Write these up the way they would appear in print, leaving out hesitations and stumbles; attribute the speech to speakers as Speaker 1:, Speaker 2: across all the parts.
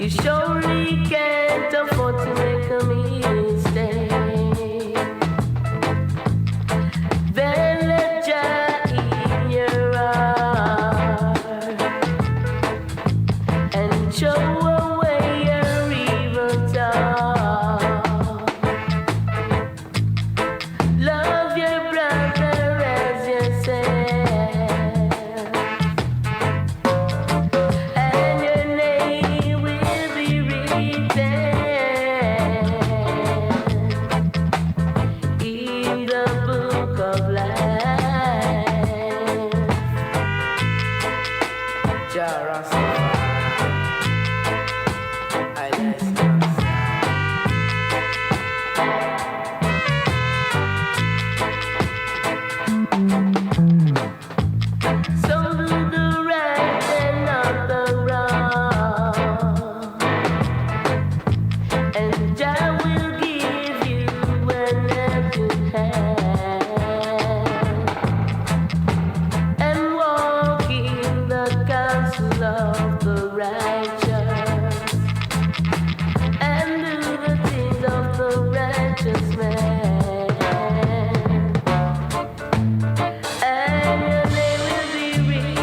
Speaker 1: You surely can't afford to make a mistake. Then let Jah in your heart and show away your evil thought. Love your brother as yourself, and your name will be written in the book of life. Jah Rastafari, I listen. So do the right and not the wrong, and Jah will give you an empty hand, and walk in the counsel of the righteous, and do the things of the righteous man, and your name will be written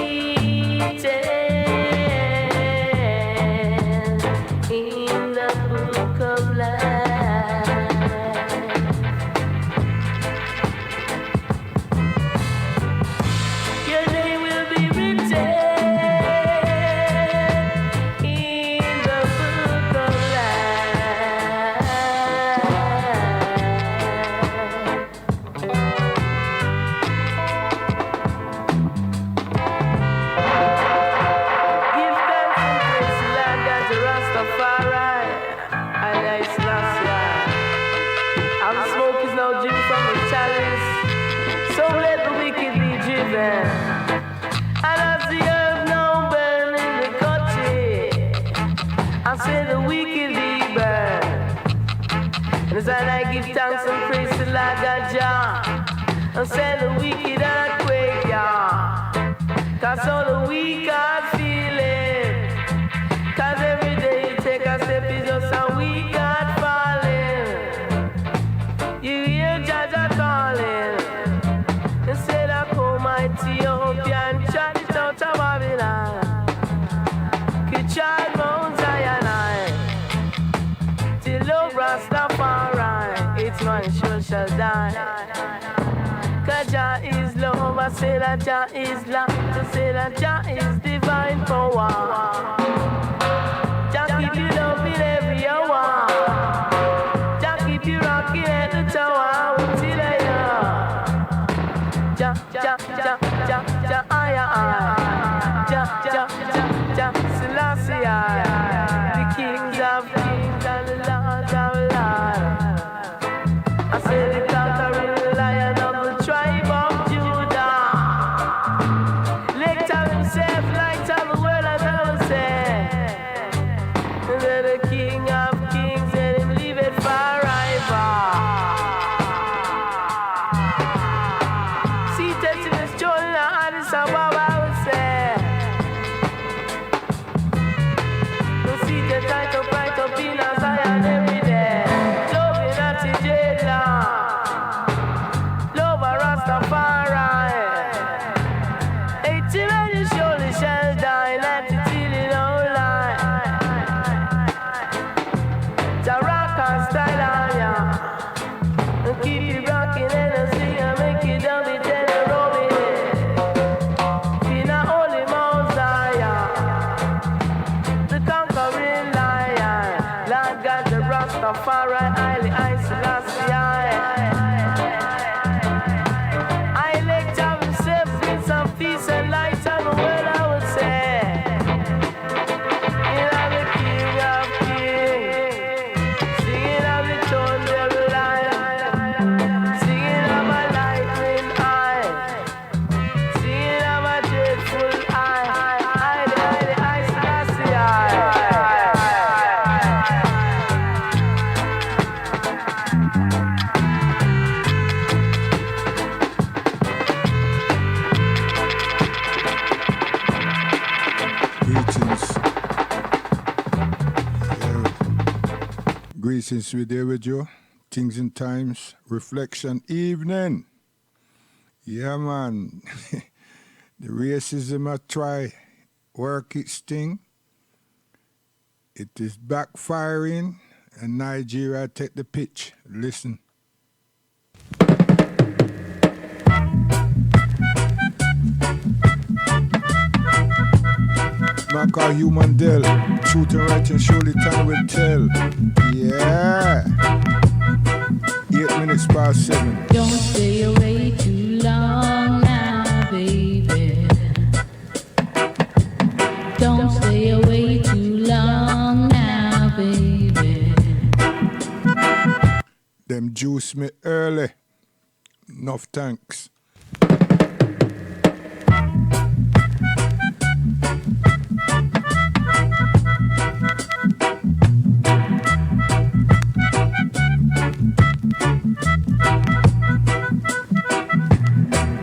Speaker 1: in the book of life. Your name will be written in the book of life. Give thanks and praise to Lord God, the Rastafari, and I Selassie. And the smoke is now due from the chalice, so let the wicked be driven. And as the earth now burn in the country, I say the wicked be burned. And as I give thanks and praise to Lord God Jah, I say the wicked are quake, yeah. Cause all the weak are feeling. Cause every day you take a step is just a weak heart falling. You hear Jah calling. He said I come Ethiopia and chat it out of Babylon. Kichad Mount Zion, till love Rastafari, each man shall die. Cause Jah is love, I say that Jah is love, I say that Jah is divine power. Jah keep you loving every hour. Jah keep you rocking at the tower until I know. Jah, Jah, Jah, Jah, Jah, I, Jah, Selassie, the kings of kings and the lords of lords. I say the conquering lion of the tribe of Judah. Lift up himself, light of the world, as I will say. And then the king of kings, let him live it forever. Seated in his throne in Addis Ababa, I will say. The seated right up in a Zion every day. Loving at the jailer. Love a Rastafari. 18 and you surely shall die, not to till you don't lie. The rock and style on ya, and keep you rocking and sing and make you dub it and roll it. In a holy Mount Zion, the conquering lion, Lord God the Rastafari, I Selassie. I let Jah himself bring some peace and light on the world, I would say. You know the King of Kings, singing of the thunder line, singing of a lightning eye, singing of a dreadful eye, I Selassie.
Speaker 2: Greetings with there with you. Things and Times, Reflection Evening. Yeah, man. The racism I try work its thing. It is backfiring, and Nigeria take the pitch. Listen. Man call Human Dell. Truth and right and surely time will tell. Yeah. 8 minutes past 7.
Speaker 3: Don't stay away too long now, baby. Don't stay away too long now, baby.
Speaker 2: Them juice me early. Enough thanks.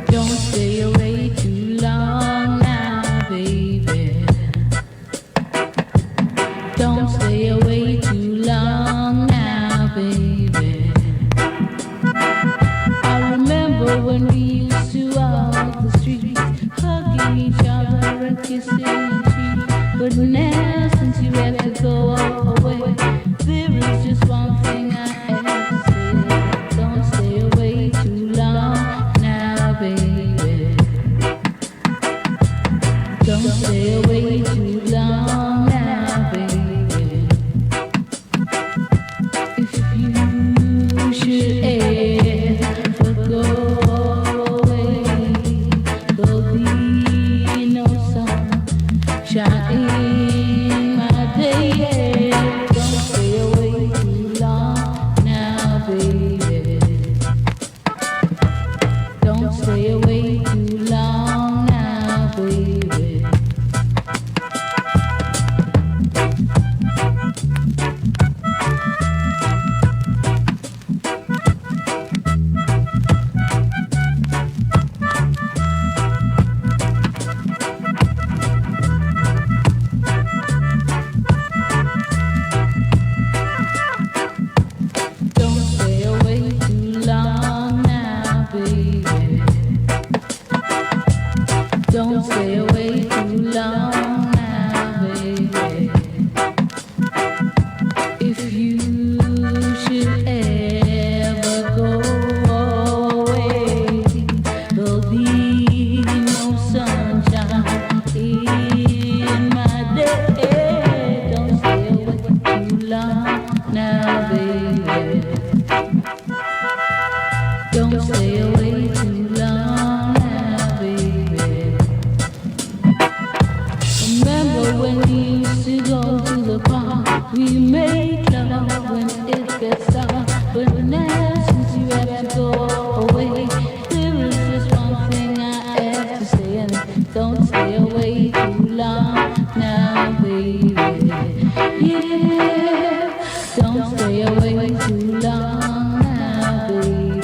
Speaker 3: Don't stay away too long now, baby. Don't stay away too long now, baby. I remember when we used to walk the streets, hugging each other and kissing and cheek. But now, since you have to go away, there is just one thing I have to say. Don't stay away too long now, baby. Don't stay away too long now, baby. If you should ever go away, there'll be no sunshine in my day. Don't stay away too long now, baby. Don't stay away too long now, baby. Don't stay away too long now, baby. Don't stay away too long now, baby. If you should ever go away, there'll be no sunshine in my day. Don't stay away too long now, baby. Don't stay away too long now, baby. Remember when we used to go to the park, we made love when it gets dark. But now since you have to go away, there is just one thing I have to say, and don't stay away too long now, baby. Yeah, don't stay away too long now, baby.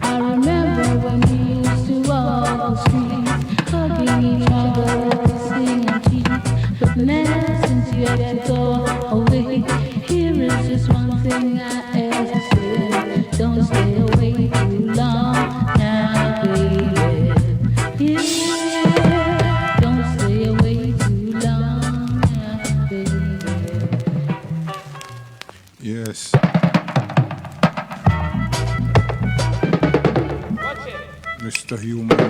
Speaker 3: I remember when we used to walk the streets, hugging each other, kissing and cheek. But now, since you have to go away, here is just one thing I have to say. Don't stay away too long now, baby. Yeah, don't stay away too long now, baby.
Speaker 2: Yes. Mr. Human Dell.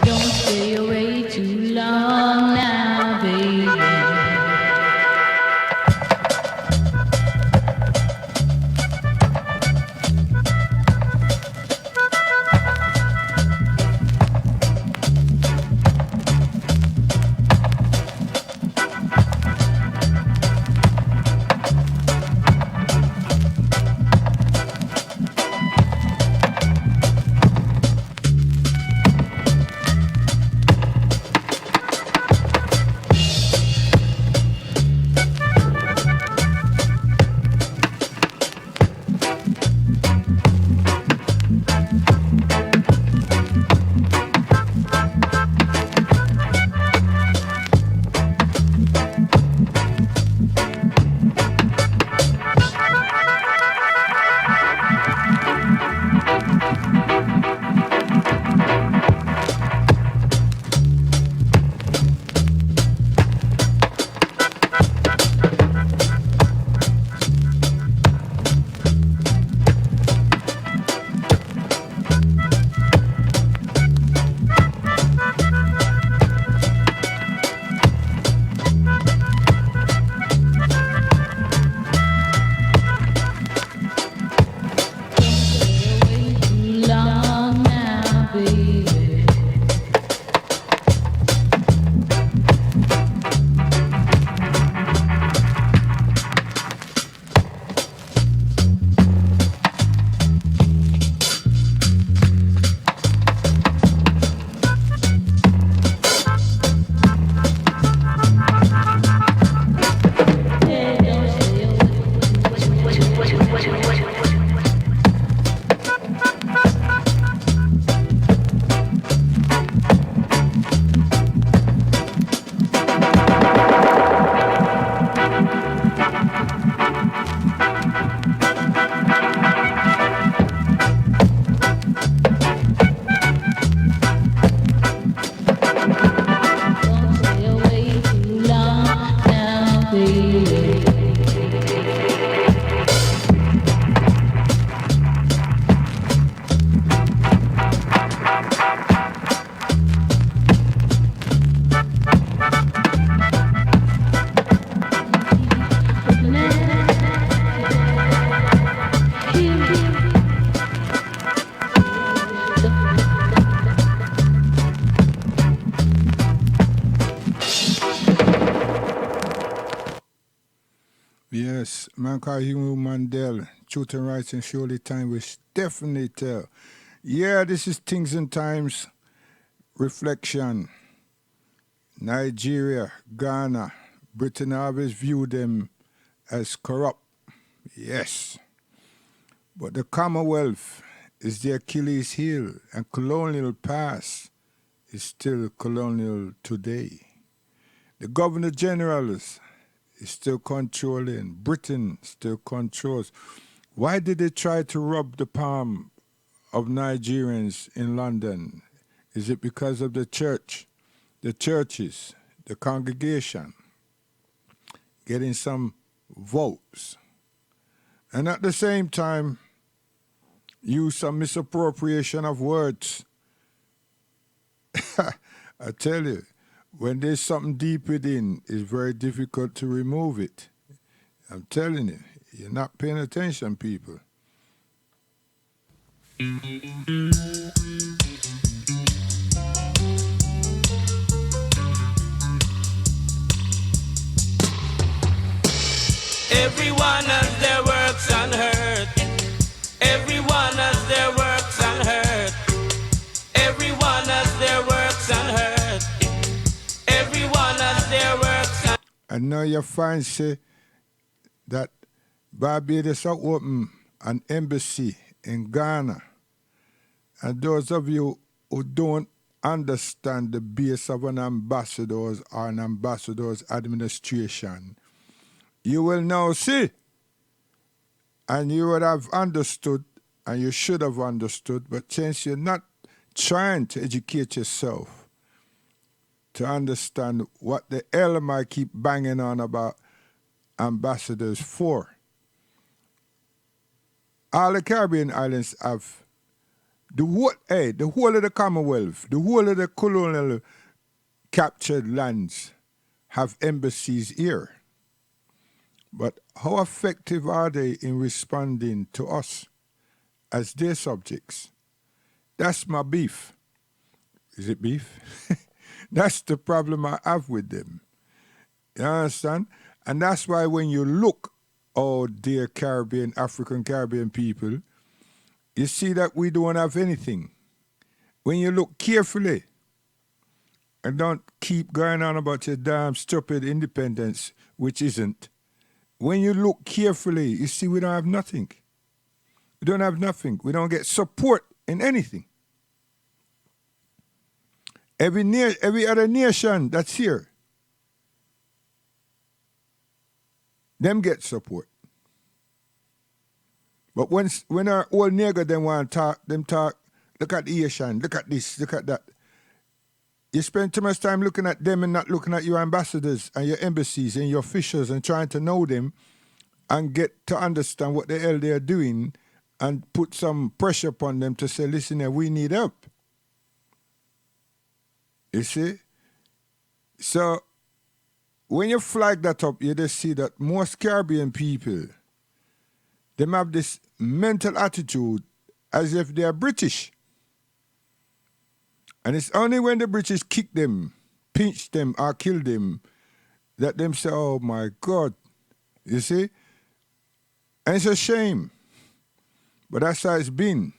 Speaker 3: Don't stay away too long now, baby.
Speaker 2: Yes, man called Hugo Mandel. Truth and Rights and Surely Time will definitely tell. Yeah, this is Things and Times Reflection. Nigeria, Ghana, Britain always view them as corrupt. Yes. But the Commonwealth is the Achilles heel, and colonial past is still colonial today. The Governor Generals is still controlling. Britain still controls. Why did they try to rob the palm of Nigerians in London? Is it because of the church, the churches, the congregation, getting some votes? And at the same time, use some misappropriation of words. I tell you, when there's something deep within, it's very difficult to remove it. I'm telling you, you're not paying attention, people.
Speaker 1: Everyone has their works unheard. Everyone has their works unheard. Everyone has their works unheard. Everyone has their works unheard.
Speaker 2: And now you find, say, that Barbados are open an embassy in Ghana. And those of you who don't understand the base of an ambassador's or an ambassador's administration, you will now see, and you would have understood, and you should have understood, but since you're not trying to educate yourself to understand what the hell am I keep banging on about ambassadors for. All the Caribbean islands have the whole of the Commonwealth, the whole of the colonial captured lands have embassies here. But how effective are they in responding to us as their subjects? That's my beef. Is it beef? That's the problem I have with them. You understand? And that's why when you look, oh dear Caribbean, African Caribbean people, you see that we don't have anything. When you look carefully, and don't keep going on about your damn stupid independence, which isn't. When you look carefully, you see we don't have nothing. We don't have nothing. We don't get support in anything. Every other nation that's here, them get support. But when our old nigger them want to talk, look at the Asian, look at this, look at that. You spend too much time looking at them and not looking at your ambassadors and your embassies and your officials and trying to know them and get to understand what the hell they are doing and put some pressure upon them to say, listen here, we need help. You see? So when you flag that up, you just see that most Caribbean people, they have this mental attitude as if they are British. And it's only when the British kick them, pinch them, or kill them, that them say, oh my God. You see? And it's a shame. But that's how it's been.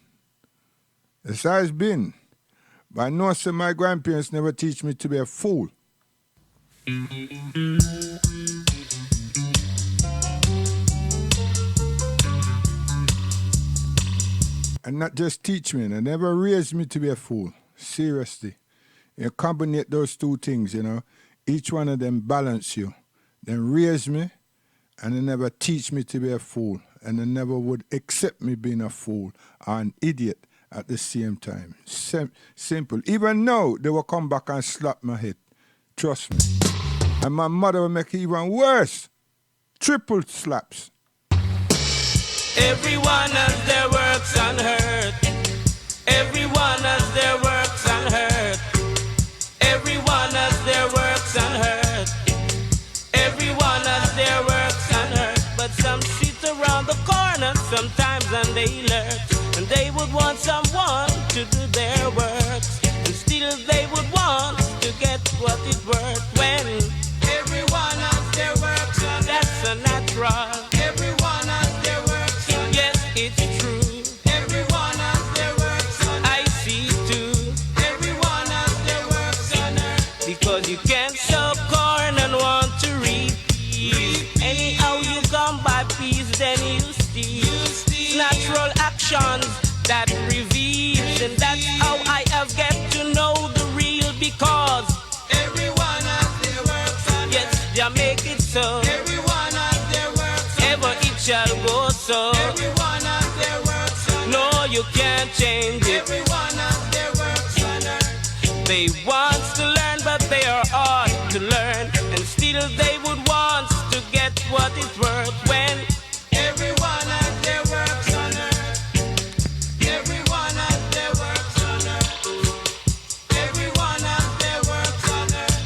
Speaker 2: That's how it's been. But I know so my grandparents never teach me to be a fool. And not just teach me, they never raised me to be a fool. Seriously. You combine those two things, you know. Each one of them balance you. Then raise me, and they never teach me to be a fool. And they never would accept me being a fool or an idiot at the same time. Simple. Even now, they will come back and slap my head. Trust me. And my mother will make it even worse. Triple slaps.
Speaker 1: Everyone has their works unheard. Everyone has their works unheard. Everyone has their works unheard. Everyone has their works unheard. But some sit around the corner sometimes and they lurk. And they would want someone to do their works. And still they would want to get what it's worth. When everyone has their works unheard. That's a natural. Anyhow you come by peace, then you steal. Natural actions that reveals, and that's how I have get to know the real, because everyone has their works on yes, you make it so. Everyone has their works on ever it shall go so. Everyone has their works on no, you can't change it. Everyone has their works on earth. They want to learn, but they are hard to learn, and still they would want to get what it's worth when everyone has their works on earth. Everyone has their works on earth. Everyone has their works on earth.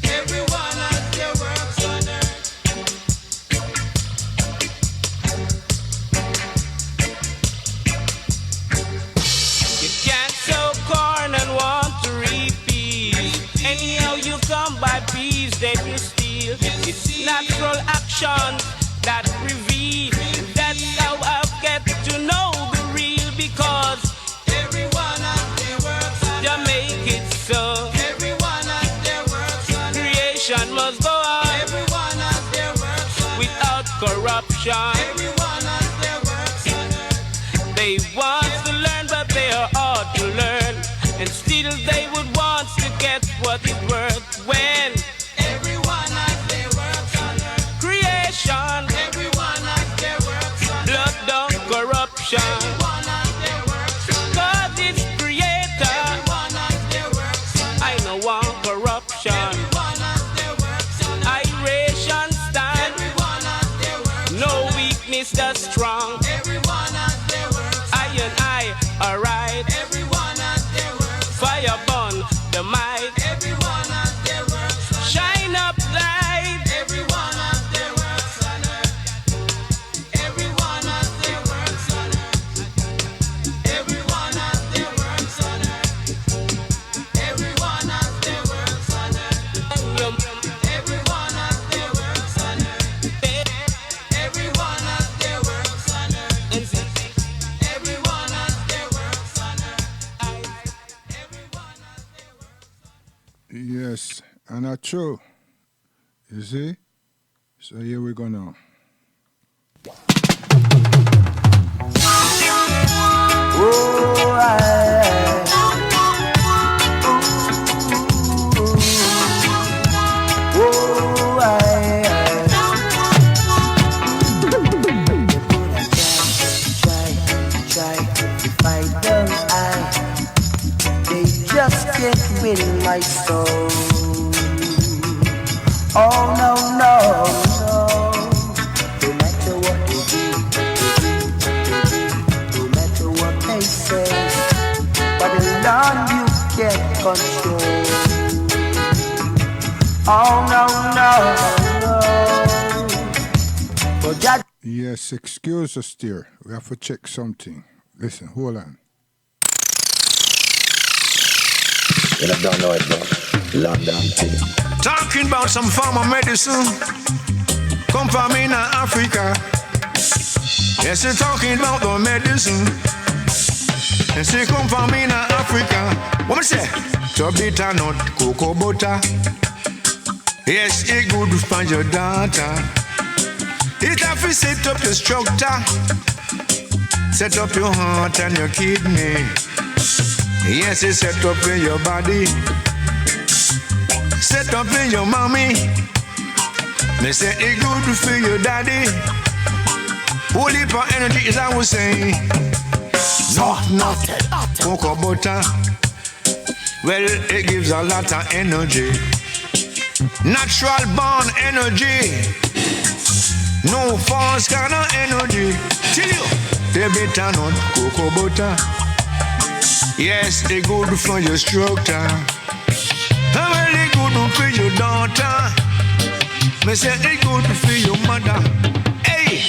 Speaker 1: Everyone has their works on earth. You can't sow corn and want to reap peas. Anyhow you come by peas, then you steal. It's natural action that reveal. That's how I get to know the real, because everyone has their works on you make it so. Everyone has their works on creation must go on. Everyone has their works on without corruption. Everyone has their works on earth. They want to learn, but they are hard to learn, and still they would want to get what it's worth when everyone has their works on earth. Creation, everyone has their works on blood down corruption. Everyone has their works on God is creator. Everyone has their works on I know one corruption. Everyone has their works on iration stand. Everyone has their works no weakness that's strong. Everyone has their works I and I are right. Everyone has their works fire burn the might. Everyone has their works shine up light. Everyone has their works on earth. Everyone has their works on earth. Everyone has their works on earth. Everyone has their works on earth. Everyone has their works on earth. Everyone has their works on earth. Everyone has their works on earth. Everyone has their works.
Speaker 2: Yes, and that's true. You see? So here we go now.
Speaker 1: Oh, they just can't win my soul. Oh no, no, no. No matter what they do, no matter what they say, Babylon you can't control. Oh no, no, no. For that.
Speaker 2: Yes, excuse us, dear. We have to check something. Listen, hold on.
Speaker 4: You don't know it, bro. London thing.
Speaker 5: Talking about some form of medicine. Come from in Africa. Yes, you're talking about the medicine. Yes, you come from in Africa. What me say? To bitter nut, cocoa butter. Yes, it good for your daughter. It have to set up your structure. Set up your heart and your kidney. Yes, it set up in your body. Set up in your mommy. They say it good for your daddy. Holy for energy is I was saying. Not cocoa butter. Well, it gives a lot of energy. Natural born energy. No false kind of energy. Tell you, they bitter nut cocoa butter. Yes, they good for your structure. Well, they good for your daughter. Me say they good for your mother. Hey,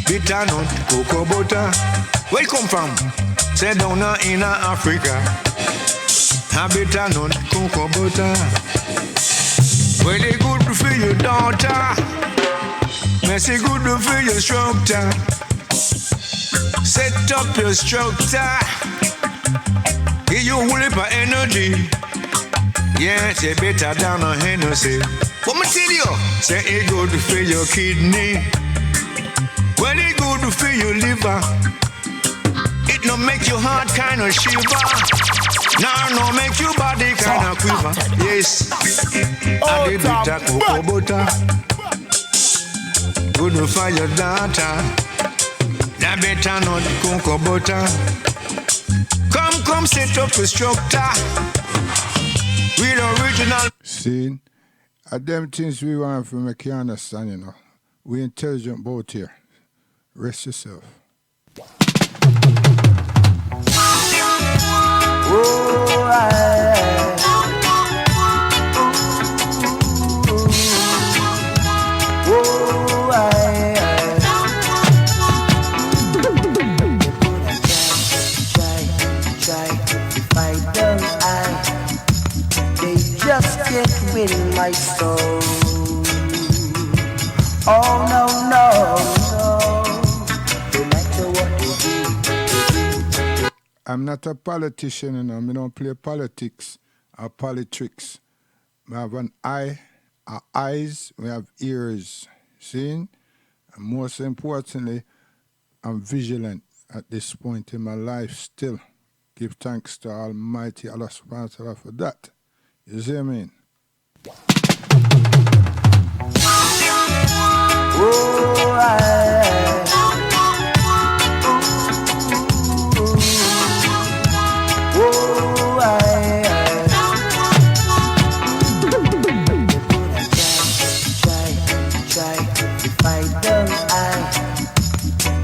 Speaker 5: bitter nut cocoa butter. Where you come from? Say down in Africa. A bitter nut cocoa butter. Well, they good for your daughter. Me say good for your structure. Set up your structure. Give you whole heap of energy. Yeah, say better than a Hennessy. What me tell you? Say it good for your kidney. Well, it good for your liver. It no make your heart kind of shiver. No make your body kind of quiver. Yes, I did bitter cocoa butter. Good for your daughter. That better not cocoa butter. Come set up a structure. With original.
Speaker 2: See, at them things we want to make you understand, you know. We intelligent both here. Rest yourself.
Speaker 1: Oh, just can't win my soul. Oh no, no matter what you do.
Speaker 2: I'm not a politician, you know. I don't play politics or politics. I have an eye, eyes, we have ears. See? And most importantly, I'm vigilant at this point in my life still. Give thanks to Almighty Allah subhanahu wa ta'ala for that. You see what I mean?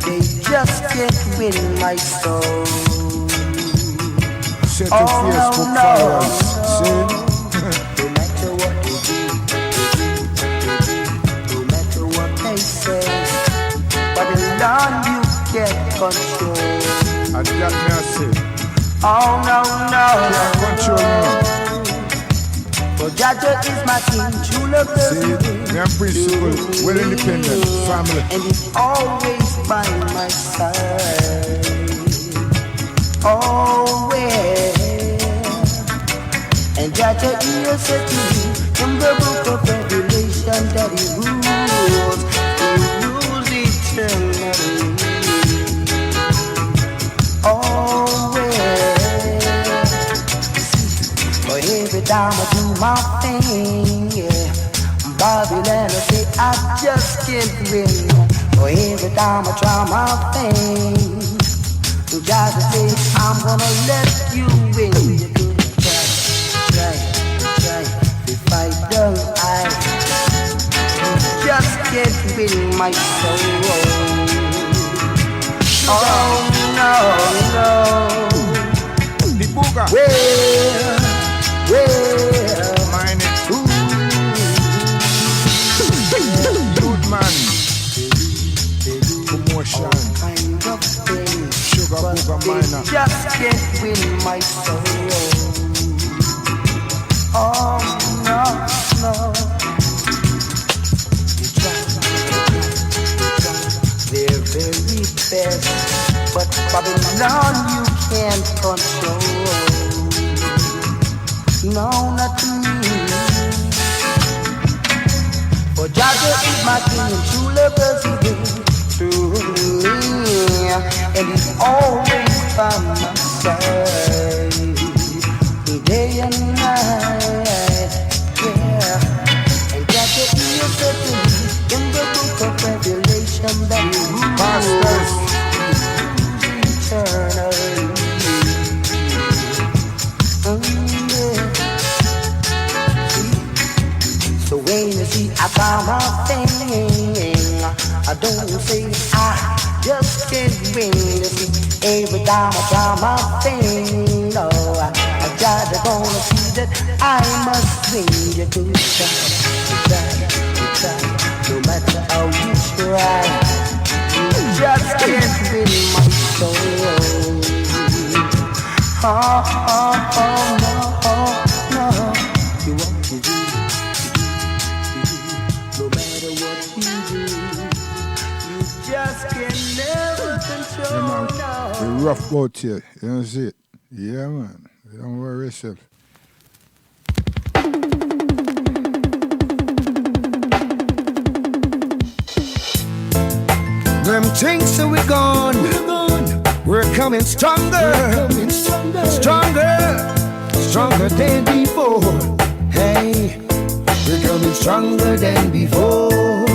Speaker 1: They just can't win my soul.
Speaker 2: Set your Facebook followers. See?
Speaker 1: No matter what you do, no matter what they say, but the Lord you can't control.
Speaker 2: And that me I say.
Speaker 1: Oh no,
Speaker 2: Can't control me.
Speaker 1: For Jaja is my king, true love
Speaker 2: See, me and principle, well independent, family.
Speaker 1: and he's always by my side. Always. And Jaja is said to me in the book of Revelation that he rules eternally. Always. For every time I do my thing, yeah, Babylon I say I just can't win. For every time I try my thing, God say I'm gonna let you win. You try, if I don't, I just can't win my soul. Oh no,
Speaker 2: The booger.
Speaker 1: well,
Speaker 2: Mine it. Good man. Promotion.
Speaker 1: kind of thing,
Speaker 2: Sugar
Speaker 1: but
Speaker 2: booger
Speaker 1: they
Speaker 2: minor.
Speaker 1: just can't win my soul. Oh no, you try, their very best, but Babylon you can't control. No, not me. For Jaja is my king and true love does he do to me, and he's always by my side, day and night, yeah. And Jaja is said to me in the book of Revelation that he rules eternally. So when you see I found my thing, I don't say I just can't win. You see, every time I try my thing, no, I gotta gonna see that I must win. You do try, no matter how you try, you just can't win my soul. Oh no, you want to do. No matter what you do, you just can never control.
Speaker 2: Yeah, man. We rough boat here. You don't see it? Yeah, man. Don't worry yourself.
Speaker 5: them things that we're gone. We're coming stronger, stronger than before. Hey, we're coming stronger than before.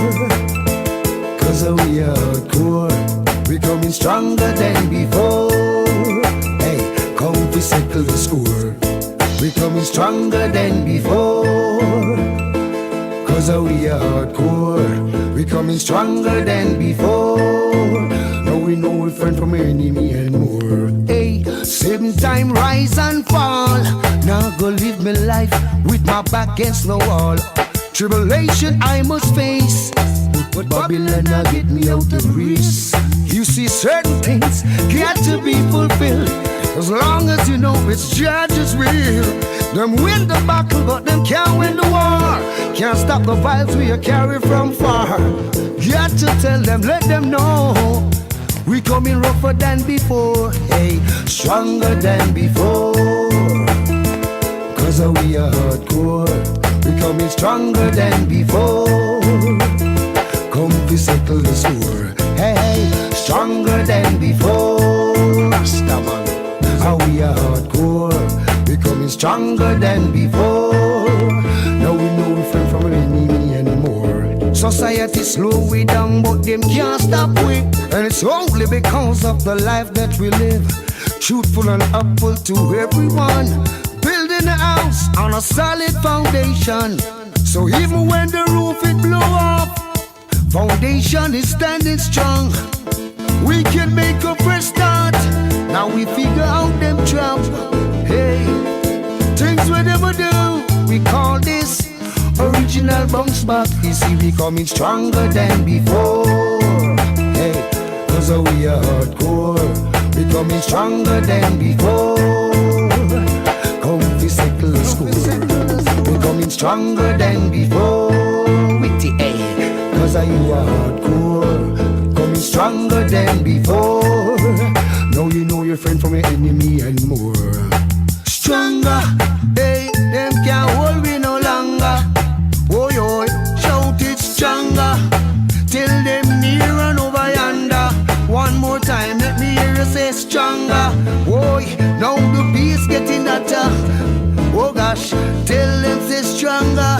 Speaker 5: Cause we are hardcore. We're coming stronger than before. Hey, come to settle the score. We're coming stronger than before. Cause we are hardcore. We're coming stronger than before. Now we know we're friend from enemy and more. Hey, same time rise and fall. Now go live my life with my back against the wall. Tribulation I must face, but Babylon now get me out of reach. You see certain things got to be fulfilled. As long as you know it's judge's will. Them win the battle, but them can't win the war. Can't stop the vibes we carry from far. Got to tell them, let them know we coming rougher than before. Hey, stronger than before. Cause we are hardcore. We coming stronger than before. Come to settle the score. Hey, stronger than before. Rastaman, how we are hardcore. We coming stronger than before. Now we know we friend from an enemy anymore. Society slow we down, but them can't stop we. And it's only because of the life that we live. Truthful and upful to everyone. Building a house on a solid foundation. So even when the roof it blow up, foundation is standing strong. We can make a fresh start. Now we figure out them trap. Hey, things we never do. We call this original bounce back. You see we coming stronger than before. Hey, cause we are hardcore. We coming stronger than before. Come to settle the score. We coming stronger than before. With the A, cause you are hardcore. Coming stronger than before. Now you know your friend from your enemy and more. Stronger, hey, them can't hold me no longer. Oh yo, shout it stronger. Till them near and over yonder. One more time, let me hear you say stronger. Oh, now the beat's getting hotter. Oh gosh, tell them say stronger.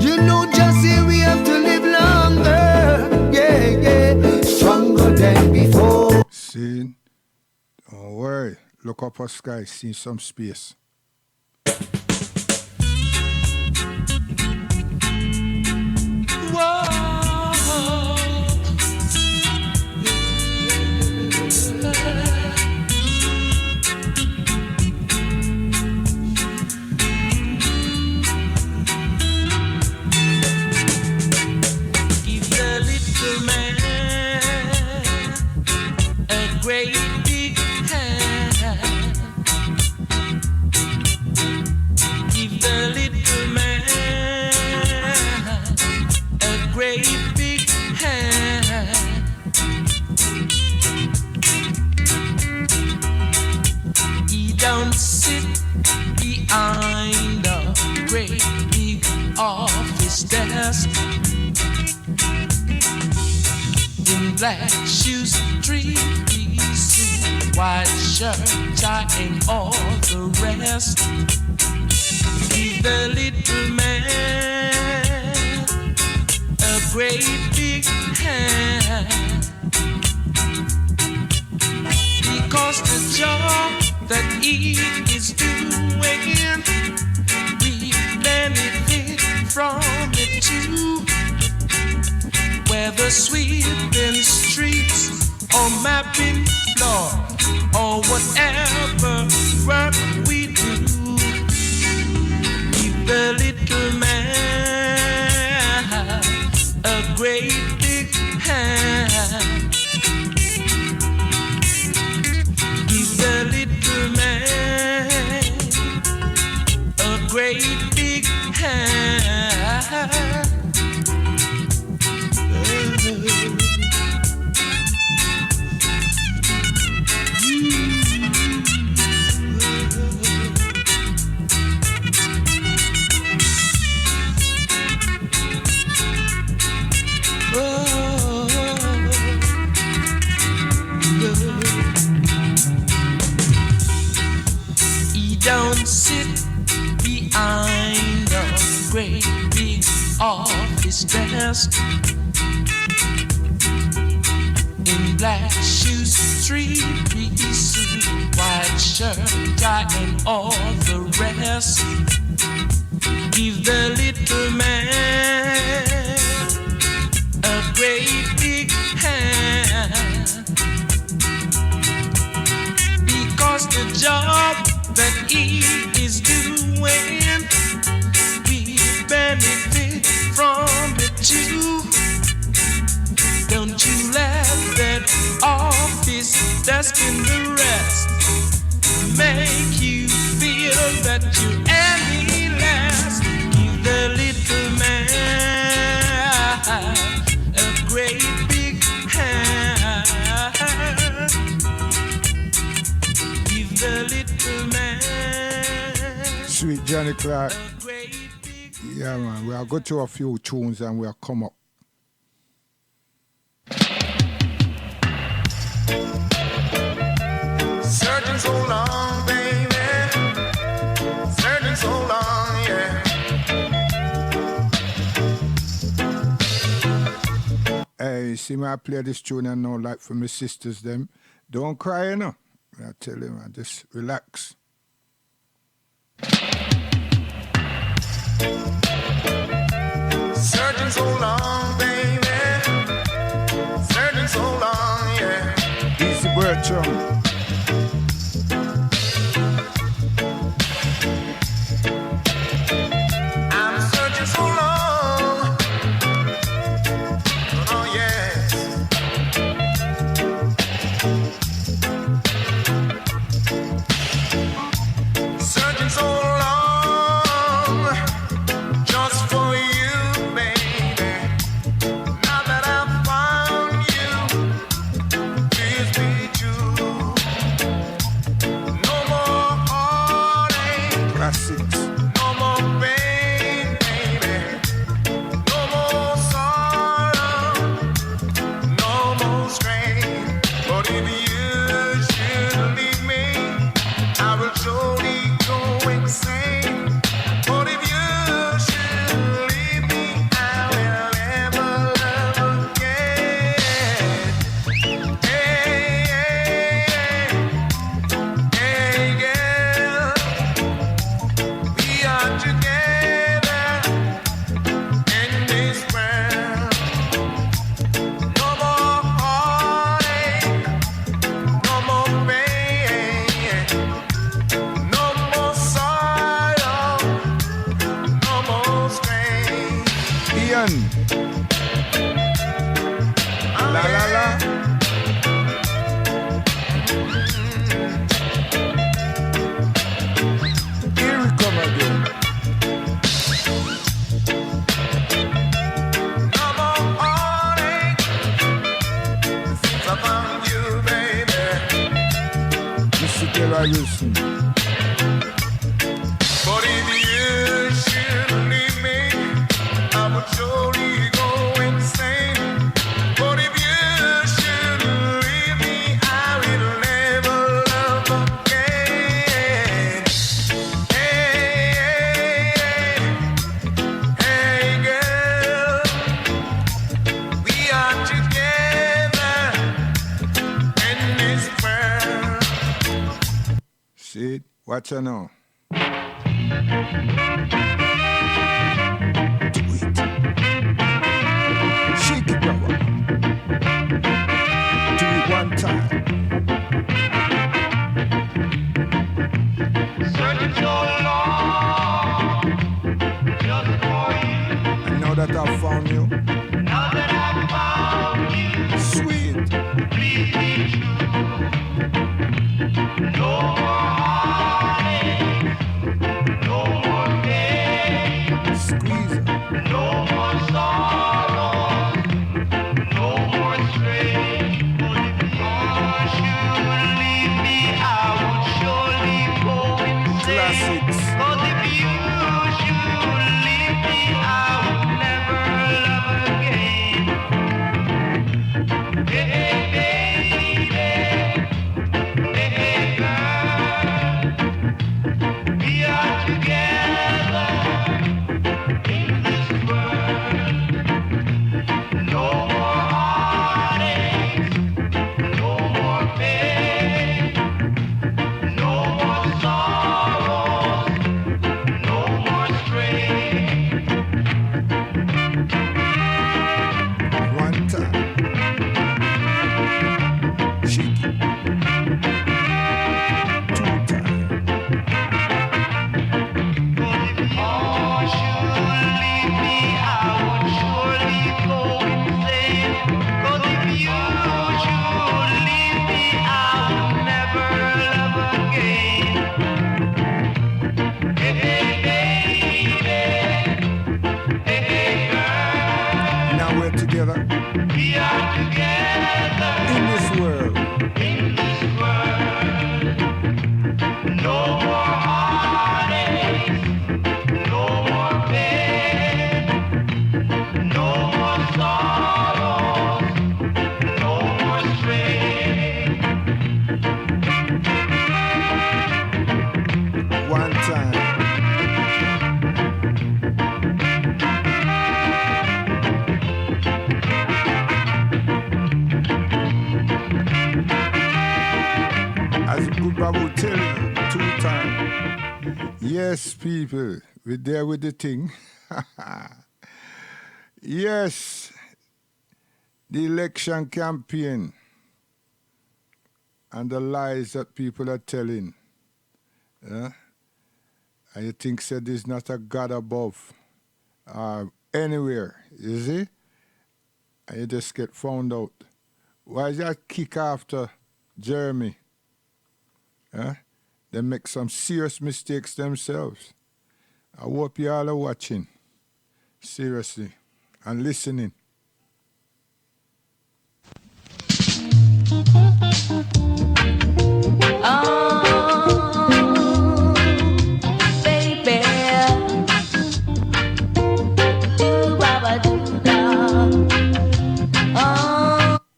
Speaker 5: You know just say we have to live longer. Yeah, yeah, stronger than before.
Speaker 2: See, don't worry. Look up at sky, see some space.
Speaker 1: Whoa. Give the little man a great big hand. Give the little man a great big hand. He don't sit behind a great big office desk in black shoes, 3-piece suit, white shirt, tie, and all the rest. Give the little man a great big hand, because the job that he is doing, we benefit from it too. Whether sweeping streets or mapping floor or whatever work we do, give the little man a great big hand. Give the little man a great big hand.
Speaker 6: dressed in black shoes, three-piece suit, white shirt, tie, and all the rest. Give the little man a great big hand, because the job that he is doing, we benefit from it too. Don't you let that office desk and the rest make you feel that you're any less. Give the little man a great big hand. Give the little man.
Speaker 2: Sweet Johnny Clark.
Speaker 6: A great big
Speaker 2: Yeah, man. We'll go to a few tunes and we'll come up.
Speaker 5: Searching so long, baby. Searching so long, yeah.
Speaker 2: Hey, see me I play this tune and now like for my sisters them. Don't cry, you know. I tell you, man, just relax.
Speaker 5: Searching so long, baby. Searching so long, yeah.
Speaker 2: Easy Bertram.
Speaker 5: I'm searching so long. Oh, yes. Searching so long just for you, baby. Now that I've found you, please be true. No more heartache.
Speaker 2: Classics.
Speaker 5: No more pain, baby. No more sorrow. No more strain. But if you should leave me, I will surely go insane. But if you should leave me, I will never love again. Hey, hey, girl. We are together in this world. No more heartache, no more pain, no more sorrow, no more strain.
Speaker 2: Ian. La la la. Here we come again.
Speaker 5: No more heartache since I found you, baby.
Speaker 2: Mr. Dela Wilson.
Speaker 5: But if you should leave me, I would surely go insane. But if you should leave me, I will never love again. Hey, hey, girl, we are together in this world.
Speaker 2: See it? Watch her now. Do it. Shake it, brother. Do it one time.
Speaker 5: Searching so long just for you.
Speaker 2: And now that I've found you,
Speaker 5: Now that I've found you,
Speaker 2: sweet.
Speaker 5: please be true. No more heartache, no more pain.
Speaker 2: In this world.
Speaker 5: No more heartache, no more pain, no more sorrow, no more strain.
Speaker 2: One time. As good Babu tell you, 2 times. Yes, people, we're there with the thing. Yes, the election campaign and the lies that people are telling. And you think said there's not a God above anywhere, you see? And you just get found out. Why is that kick after Jeremy? They make some serious mistakes themselves. I hope you all are watching, seriously, and listening.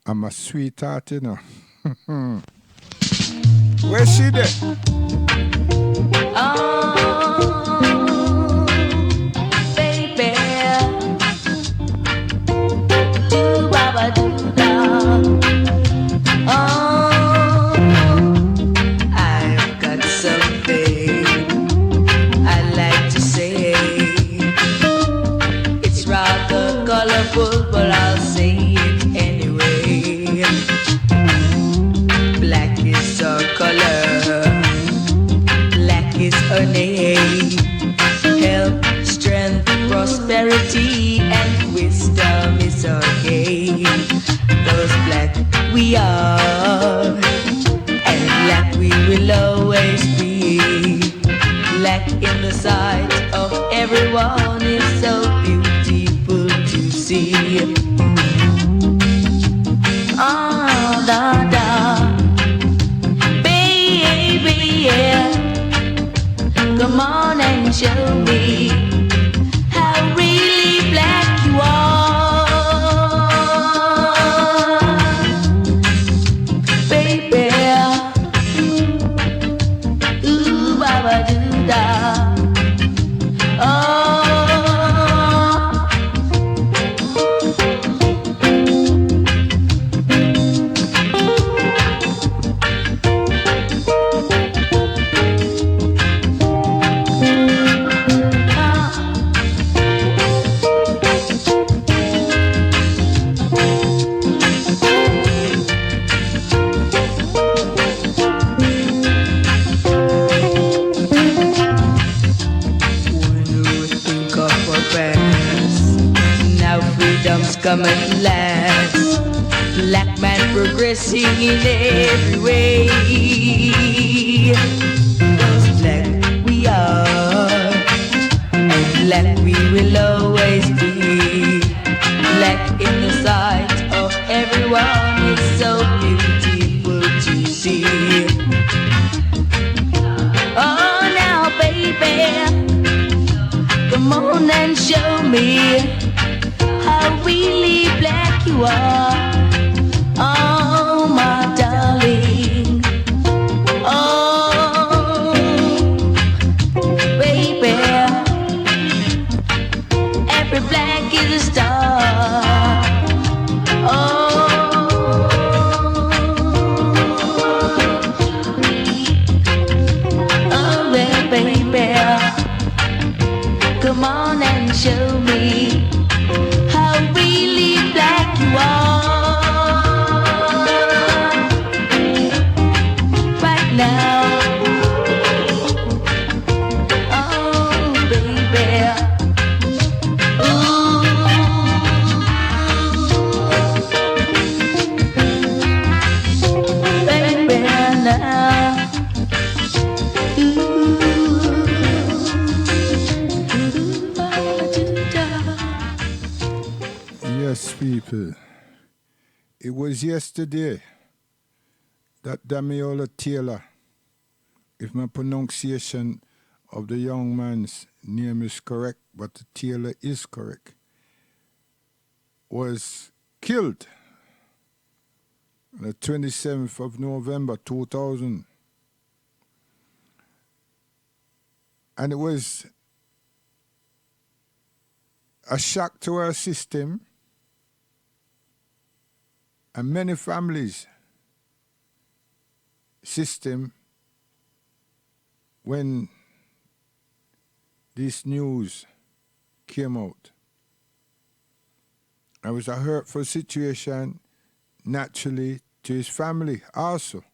Speaker 2: I'm a sweetheart, you know. Where's she there?
Speaker 3: Baby, I've got something I like to say. It's rather colorful, but I'll say it anyway. Black is our color, black is our name. Health, strength, prosperity, and wisdom is our game. 'Cause black we are, and black we will always be. Black in the sight of everyone is so beautiful to see. Ah, da da, baby, yeah. Come on and show me how really black you are, baby. Ooh, baba doo da. Oh. Now freedom's come at last. Black man progressing in every way. 'Cause black we are, and black we will always be. Black in the sight of everyone is so beautiful to see. Oh, now baby, come on and show me how really black you are. Oh, my darling. Oh, baby. Every black is a star. Oh.
Speaker 2: It was yesterday that Damiola Taylor, if my pronunciation of the young man's name is correct, but the Taylor is correct, was killed on the 27th of November 2000. And it was a shock to our system and many families' system when this news came out. It was a hurtful situation, naturally, to his family also.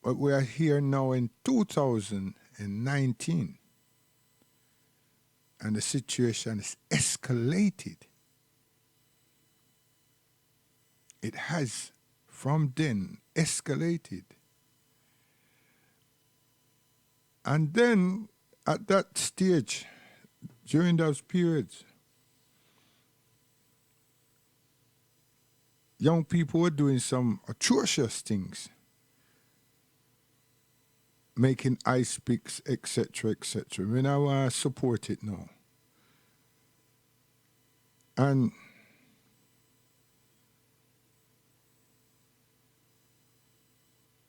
Speaker 2: But we are here now in 2019, and the situation is escalated. It has, from then, escalated. And then, at that stage, during those periods, young people were doing some atrocious things, making ice picks, etc., etc. We now want to support it now. And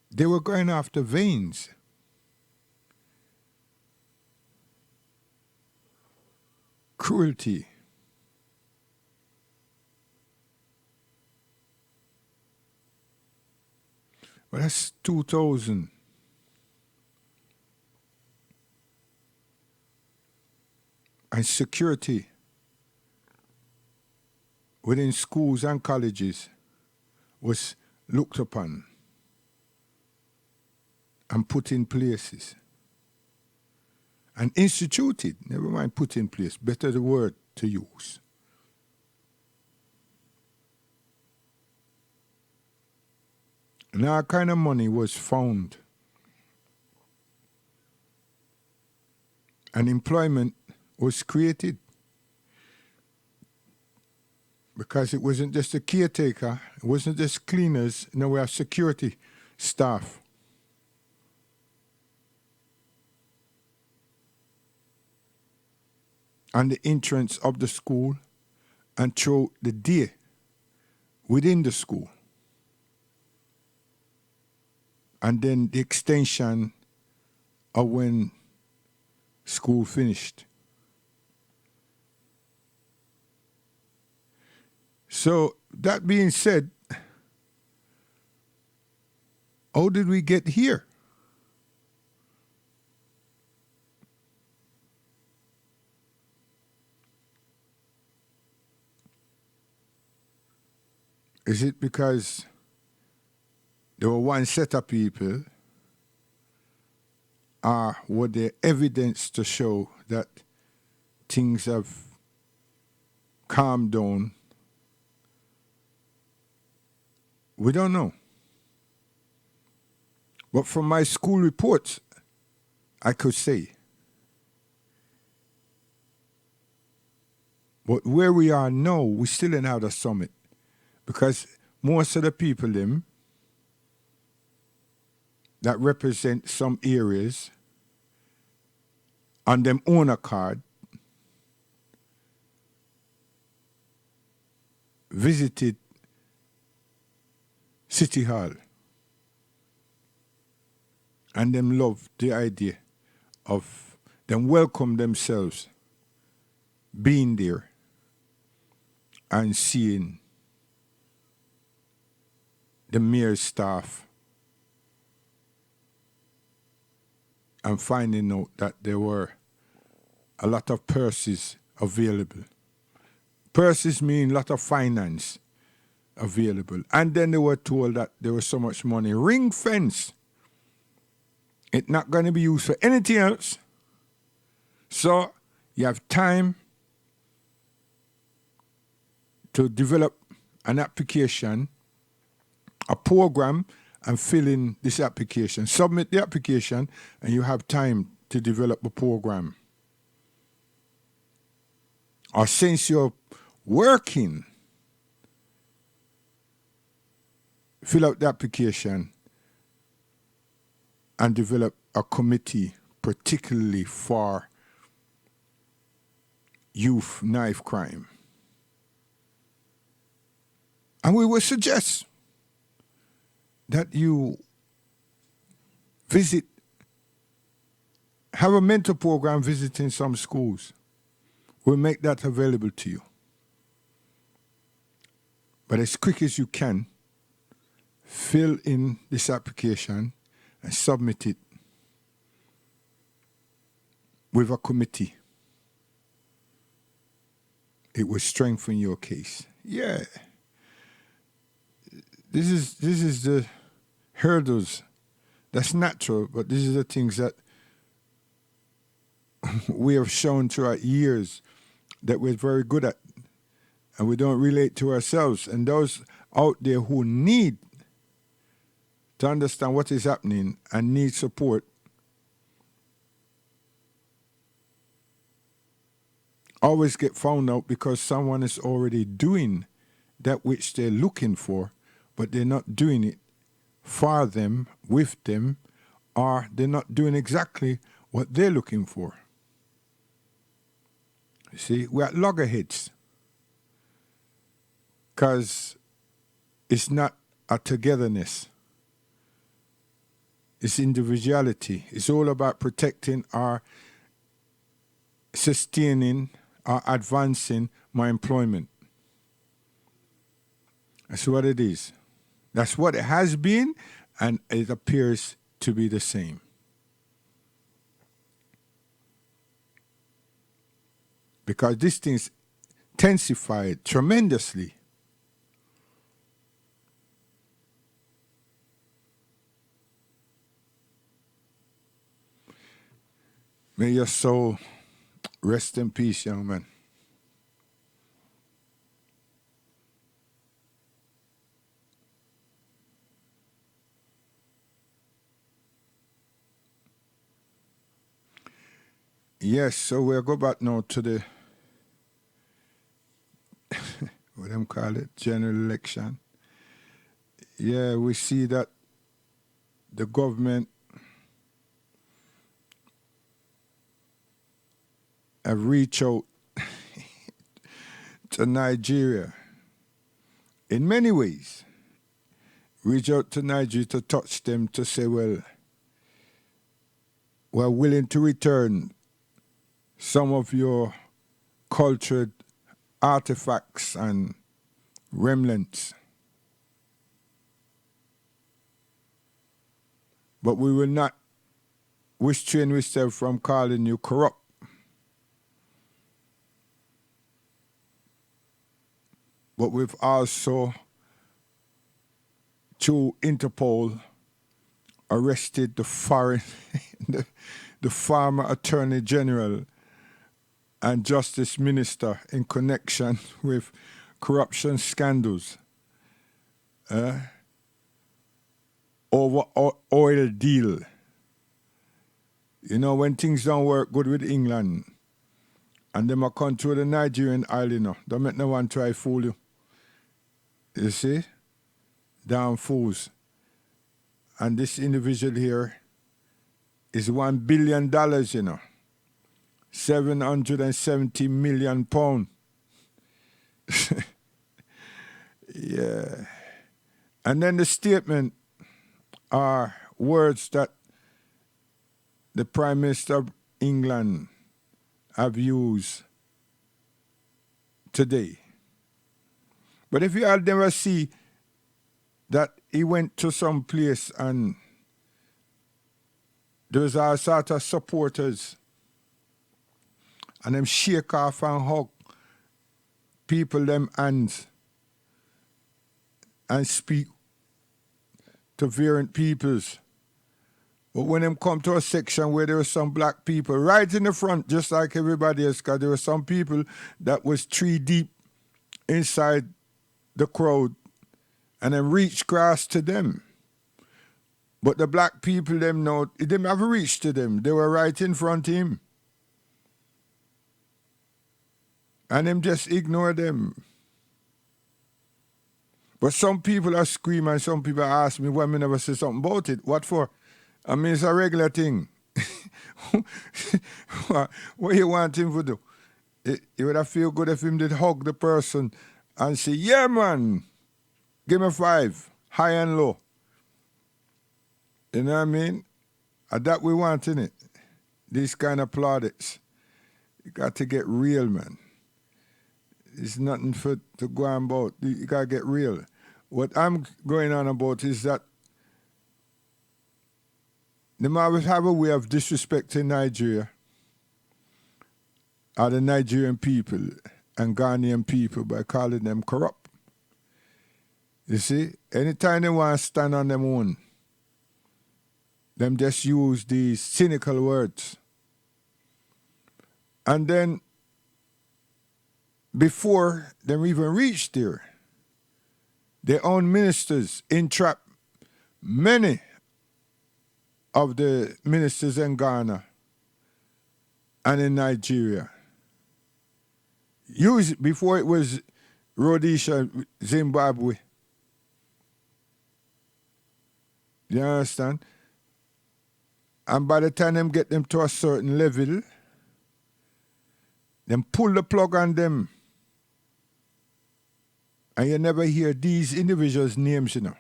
Speaker 2: they were going after veins. Cruelty. Well, that's 2000. And security within schools and colleges was looked upon and put in places. And instituted, never mind put in place, better the word to use. And all kind of money was found. And employment was created. Because it wasn't just a caretaker, it wasn't just cleaners, now we have security staff. And the entrance of the school and throughout the day within the school. And then the extension of when school finished. So that being said, how did we get here? Is it because there were one set of people, or were there evidence to show that things have calmed down? We don't know. But from my school reports, I could say. But where we are now, we still in out of summit. Because most of the people them that represent some areas on them owner card visited City Hall. And them love the idea of them welcome themselves being there and seeing the mayor's staff and finding out that there were a lot of purses available. Purses mean a lot of finance available. And then they were told that there was so much money. Ring fence. It's not going to be used for anything else. So you have time to develop an application, a program, and fill in this application. Submit the application, and you have time to develop a program. or since you're working, fill out the application and develop a committee particularly for youth knife crime. And we would suggest that you have a mentor program visiting some schools. We'll make that available to you. But as quick as you can, fill in this application and submit it with a committee. It will strengthen your case. Yeah. This is the hurdles. That's natural, but these are the things that we have shown throughout years that we're very good at, and we don't relate to ourselves. And those out there who need to understand what is happening and need support always get found out because someone is already doing that which they're looking for, but they're not doing it for them, with them, or they're not doing exactly what they're looking for. You see, we're at loggerheads because it's not a togetherness. It's individuality. It's all about protecting or sustaining or advancing my employment. That's what it is. That's what it has been, and it appears to be the same. Because this thing's intensified tremendously. May your soul rest in peace, young man. Yes, so we'll go back now to the what them call it, general election. Yeah, we see that the government have reached out to Nigeria in many ways. Reach out to Nigeria to touch them to say, well, we're willing to return some of your cultured artifacts and remnants. But we will not restrain ourselves from calling you corrupt. But we've also, through Interpol, arrested the foreign, the former Attorney General and Justice Minister in connection with corruption scandals over oil deal. You know, when things don't work good with England and them a control the Nigerian island, you know, don't make no one try fool you. You see? Damn fools. And this individual here is $1 billion, you know. 770 million pounds. Yeah. And then the statement are words that the Prime Minister of England have used today. But if you had never see that he went to some place and there was all sort of supporters and them shake off and hug people them hands and speak to variant peoples. But when them come to a section where there were some black people right in the front, just like everybody else, because there were some people that was 3 deep inside the crowd and then reached across to them. But the black people, them know, it didn't have reached to them. They were right in front of him. And them just ignore them. But some people are screaming and some people ask me why me never say something about it. What for? I mean, it's a regular thing. What you want him to do? It would have feel good if him did hug the person and say, yeah, man, give me 5, high and low. You know what I mean? And that we want, innit? These kind of plaudits. You got to get real, man. It's nothing to go on about. You got to get real. What I'm going on about is that they always have a way of disrespecting Nigeria or the Nigerian people and Ghanaian people by calling them corrupt. You see, anytime they want to stand on them own, them just use these cynical words. And then before them even reach there, their own ministers entrap many of the ministers in Ghana and in Nigeria. Before it was Rhodesia, Zimbabwe. You understand? And by the time them get them to a certain level, them pull the plug on them. And you never hear these individuals' names, you know.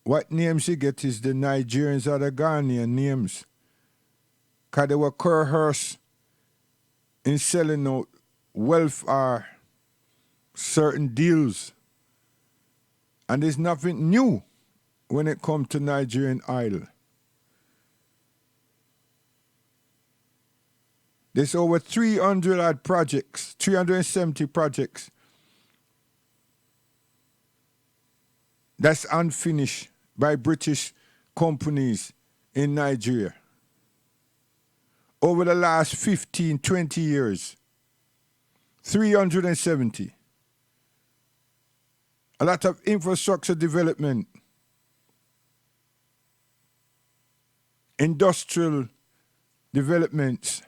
Speaker 2: What names you get is the Nigerians or the Ghanaian names. Because they were coerced in selling out wealth or certain deals. And there's nothing new when it comes to Nigerian idol. There's over 300 odd projects, 370 projects that's unfinished by British companies in Nigeria over the last 15, 20 years. 370. A lot of infrastructure development, industrial developments,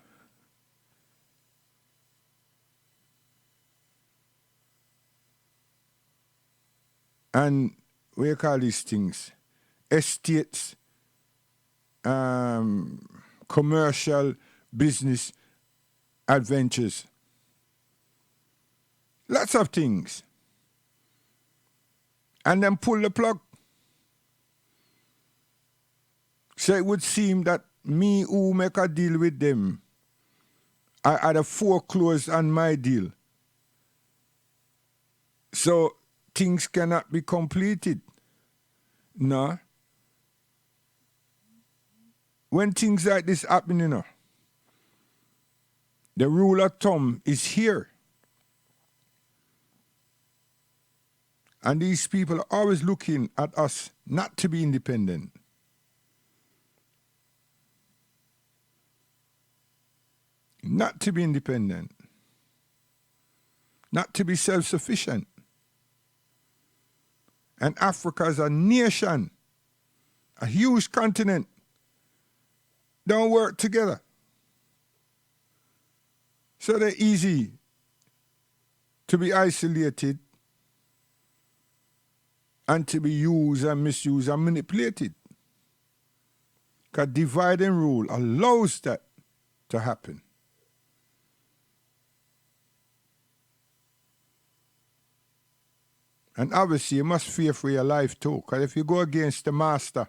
Speaker 2: and what do you call these things? Estates, commercial business adventures. Lots of things. And then pull the plug. So it would seem that me who make a deal with them, I had a foreclose on my deal. So things cannot be completed. No. When things like this happen, you know, the rule of thumb is here. And these people are always looking at us not to be independent. Not to be independent. Not to be self-sufficient. And Africa is a nation, a huge continent. Don't work together. So they're easy to be isolated and to be used and misused and manipulated. Because divide and rule allows that to happen. And obviously you must fear for your life too. Because if you go against the master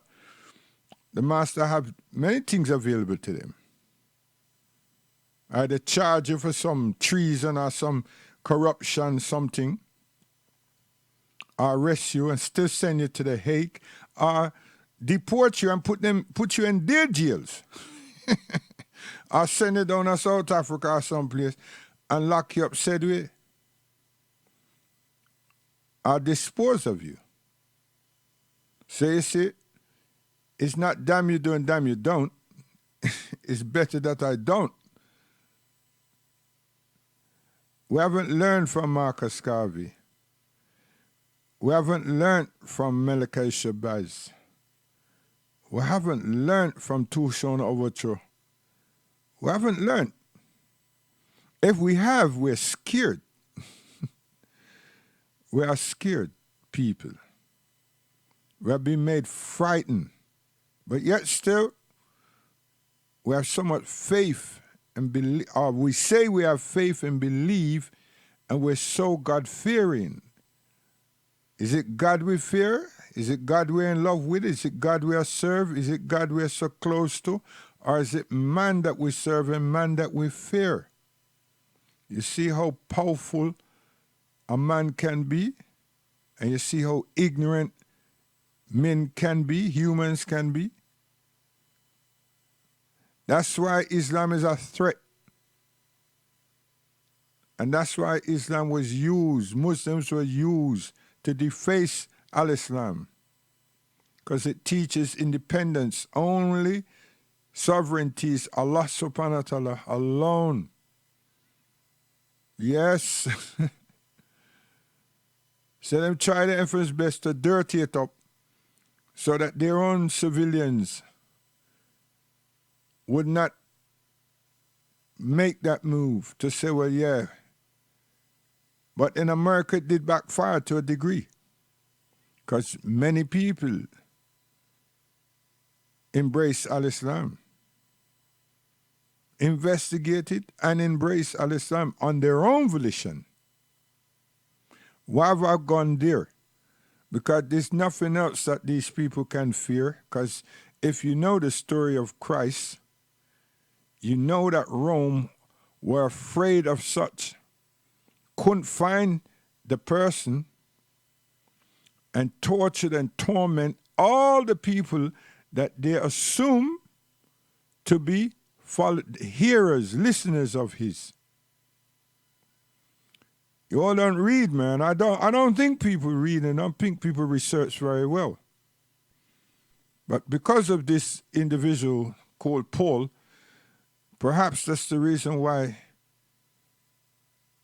Speaker 2: have many things available to them. Either charge you for some treason or some corruption, something, or arrest you and still send you to the Hague, or deport you and put you in their jails. Or send you down to South Africa or someplace and lock you up, said way. Or dispose of you. So you see, it's not damn you do and damn you don't. It's better that I don't. We haven't learned from Marcus Garvey. We haven't learned from Malachi Shabazz. We haven't learned from Tushon Overture. We haven't learned. If we have, we're scared. We are scared people. We have been made frightened. But yet still, we have so much faith and believe, or we say we have faith and believe, and we're so God-fearing. Is it God we fear? Is it God we're in love with? Is it God we are serve? Is it God we're so close to? Or is it man that we serve and man that we fear? You see how powerful a man can be? And you see how ignorant men can be, humans can be? That's why Islam is a threat. And that's why Islam was used, Muslims were used to deface al-Islam. Because it teaches independence. Only sovereignty is Allah subhanahu wa ta'ala alone. Yes. So them try their efforts best to dirty it up so that their own civilians would not make that move to say, well, yeah. But in America, it did backfire to a degree because many people embrace al-Islam, investigated and embrace al-Islam on their own volition. Why have I gone there? Because there's nothing else that these people can fear. Because if you know the story of Christ, you know that Rome were afraid of such, couldn't find the person, and tortured and torment all the people that they assume to be hearers, listeners of his. You all don't read, man. I don't think people read, and I don't think people research very well. But because of this individual called Paul, perhaps that's the reason why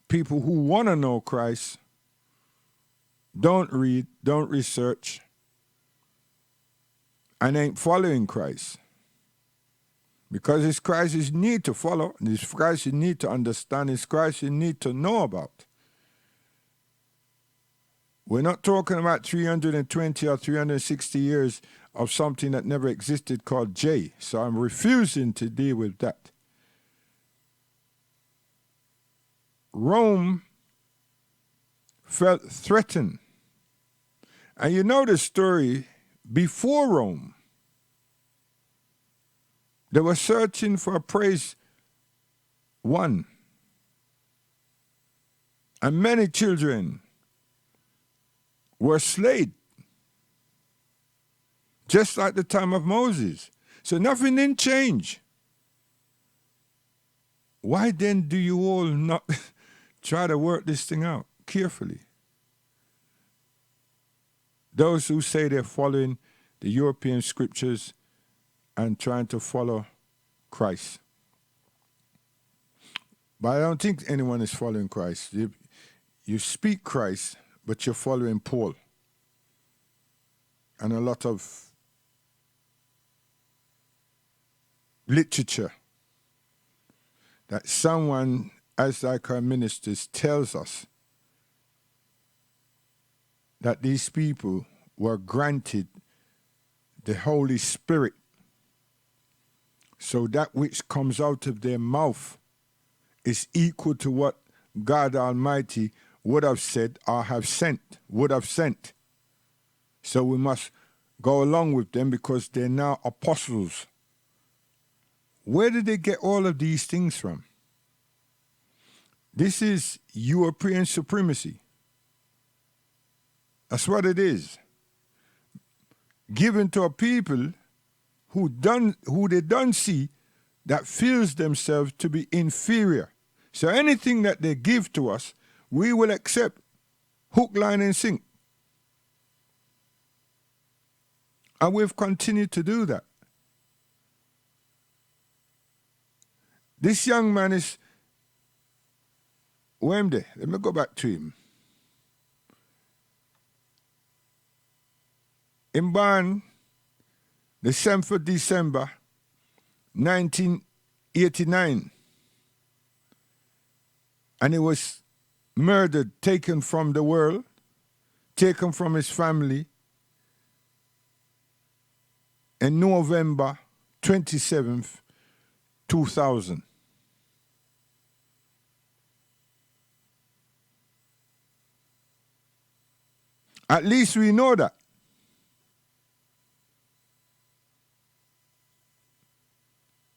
Speaker 2: people who want to know Christ don't read, don't research, and ain't following Christ. Because it's Christ you need to follow, it's Christ you need to understand, it's Christ you need to know about. We're not talking about 320 or 360 years of something that never existed called J. So I'm refusing to deal with that. Rome felt threatened. And you know the story before Rome. They were searching for a praise one. And many children were slain, just like the time of Moses. So nothing didn't change. Why then do you all not try to work this thing out carefully? Those who say they're following the European scriptures and trying to follow Christ. But I don't think anyone is following Christ. You speak Christ, but you're following Paul. And a lot of literature that someone, as like our ministers, tells us that these people were granted the Holy Spirit. So that which comes out of their mouth is equal to what God Almighty would have said or would have sent. So we must go along with them because they're now apostles. Where did they get all of these things from? This is European supremacy. That's what it is. Given to a people who they don't see that feels themselves to be inferior. So anything that they give to us, we will accept hook, line, and sinker. And we've continued to do that. This young man is Wemde. Let me go back to him. In born the 7th of December, 1989. And he was murdered, taken from the world, taken from his family in November 27th, 2000. At least we know that.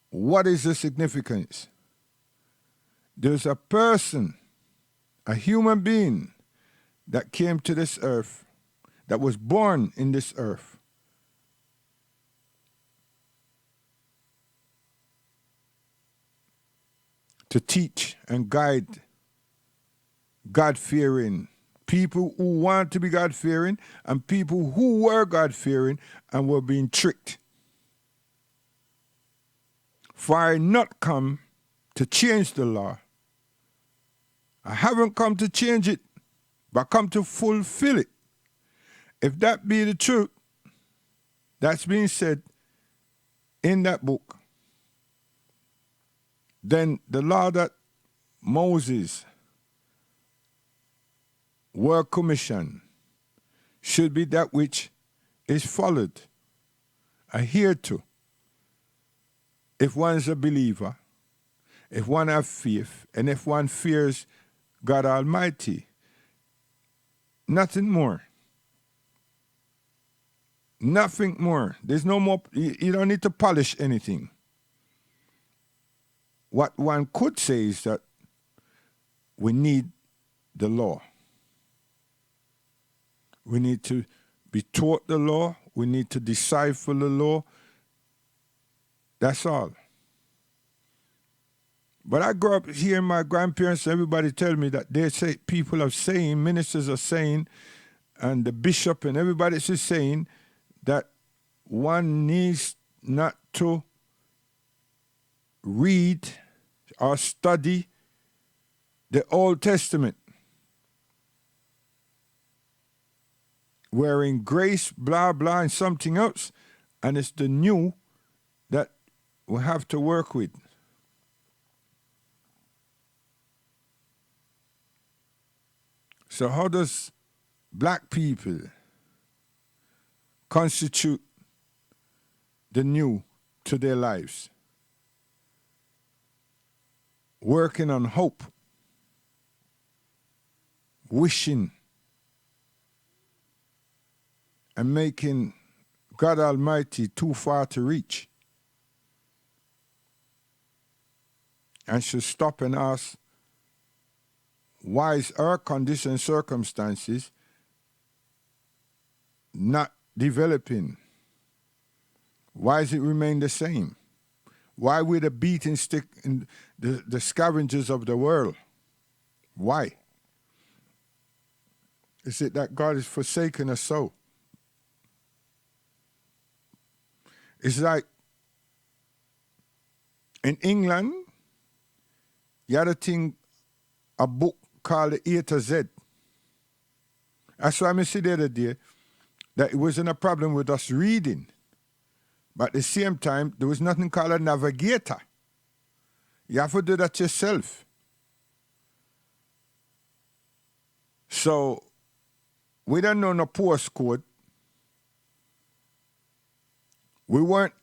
Speaker 2: What is the significance? There's a person, a human being, that came to this earth, that was born in this earth, to teach and guide God-fearing people who want to be God-fearing and people who were God-fearing and were being tricked. For I not come to change the law. I haven't come to change it, but come to fulfill it. If that be the truth, that's being said in that book, then the law that Moses were commissioned should be that which is followed, adhered to. If one is a believer, if one has faith, and if one fears God Almighty, nothing more. Nothing more. There's no more, you don't need to polish anything. What one could say is that we need the law. We need to be taught the law. We need to decipher the law. That's all. But I grew up hearing my grandparents, everybody tell me that they say, people are saying, ministers are saying, and the bishop and everybody is saying that one needs not to read or study the Old Testament. We're in grace, blah, blah, and something else. And it's the new that we have to work with. So how does black people constitute the new to their lives? Working on hope, wishing, and making God Almighty too far to reach. And should stop and ask, why is our condition circumstances not developing? Why does it remain the same? Why we the beating stick in the scavengers of the world? Why? Is it that God has forsaken us so? It's like in England, you had a book called the A to Z. That's why I said the other day that it wasn't a problem with us reading. But at the same time, there was nothing called a navigator. You have to do that yourself. So, we don't know no postcode.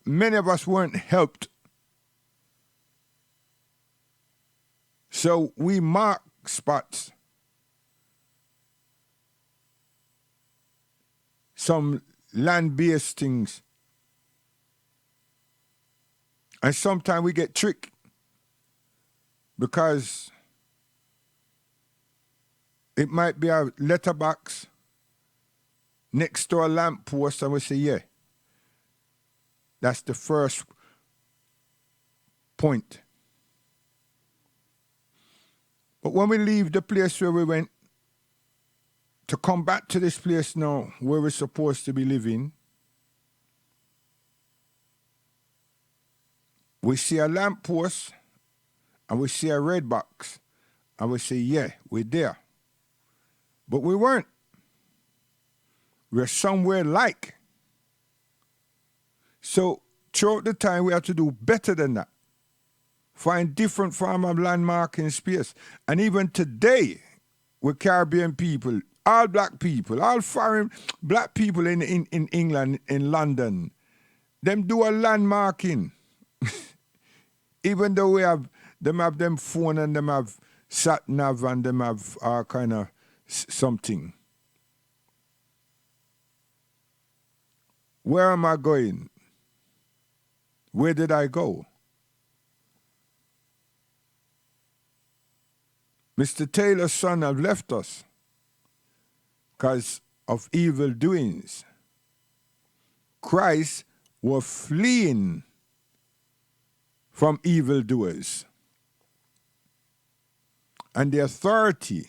Speaker 2: Many of us weren't helped. So we mark spots. Some land-based things. And sometimes we get tricked because it might be a letterbox next to a lamppost and we say, yeah, that's the first point. But when we leave the place where we went to come back to this place now where we're supposed to be living, we see a lamppost and we see a red box and we say, yeah, we're there. But we weren't. We're somewhere like. So throughout the time we have to do better than that. find different form of landmark in space. And even today, with Caribbean people, all black people, all foreign black people in England, in London, them do a landmarking. Even though them have them phone and them have sat nav and them have all kind of something. Where am I going? Where did I go? Mr. Taylor's son have left us because of evil doings. Christ was fleeing from evildoers. And the authority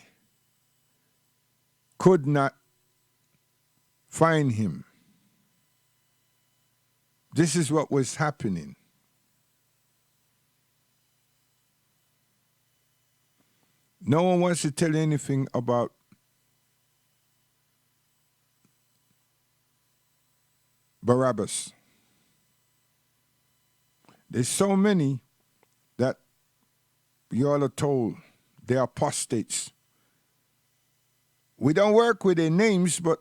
Speaker 2: could not find him. This is what was happening. No one wants to tell you anything about Barabbas. There's so many that you all are told they're apostates. We don't work with their names, but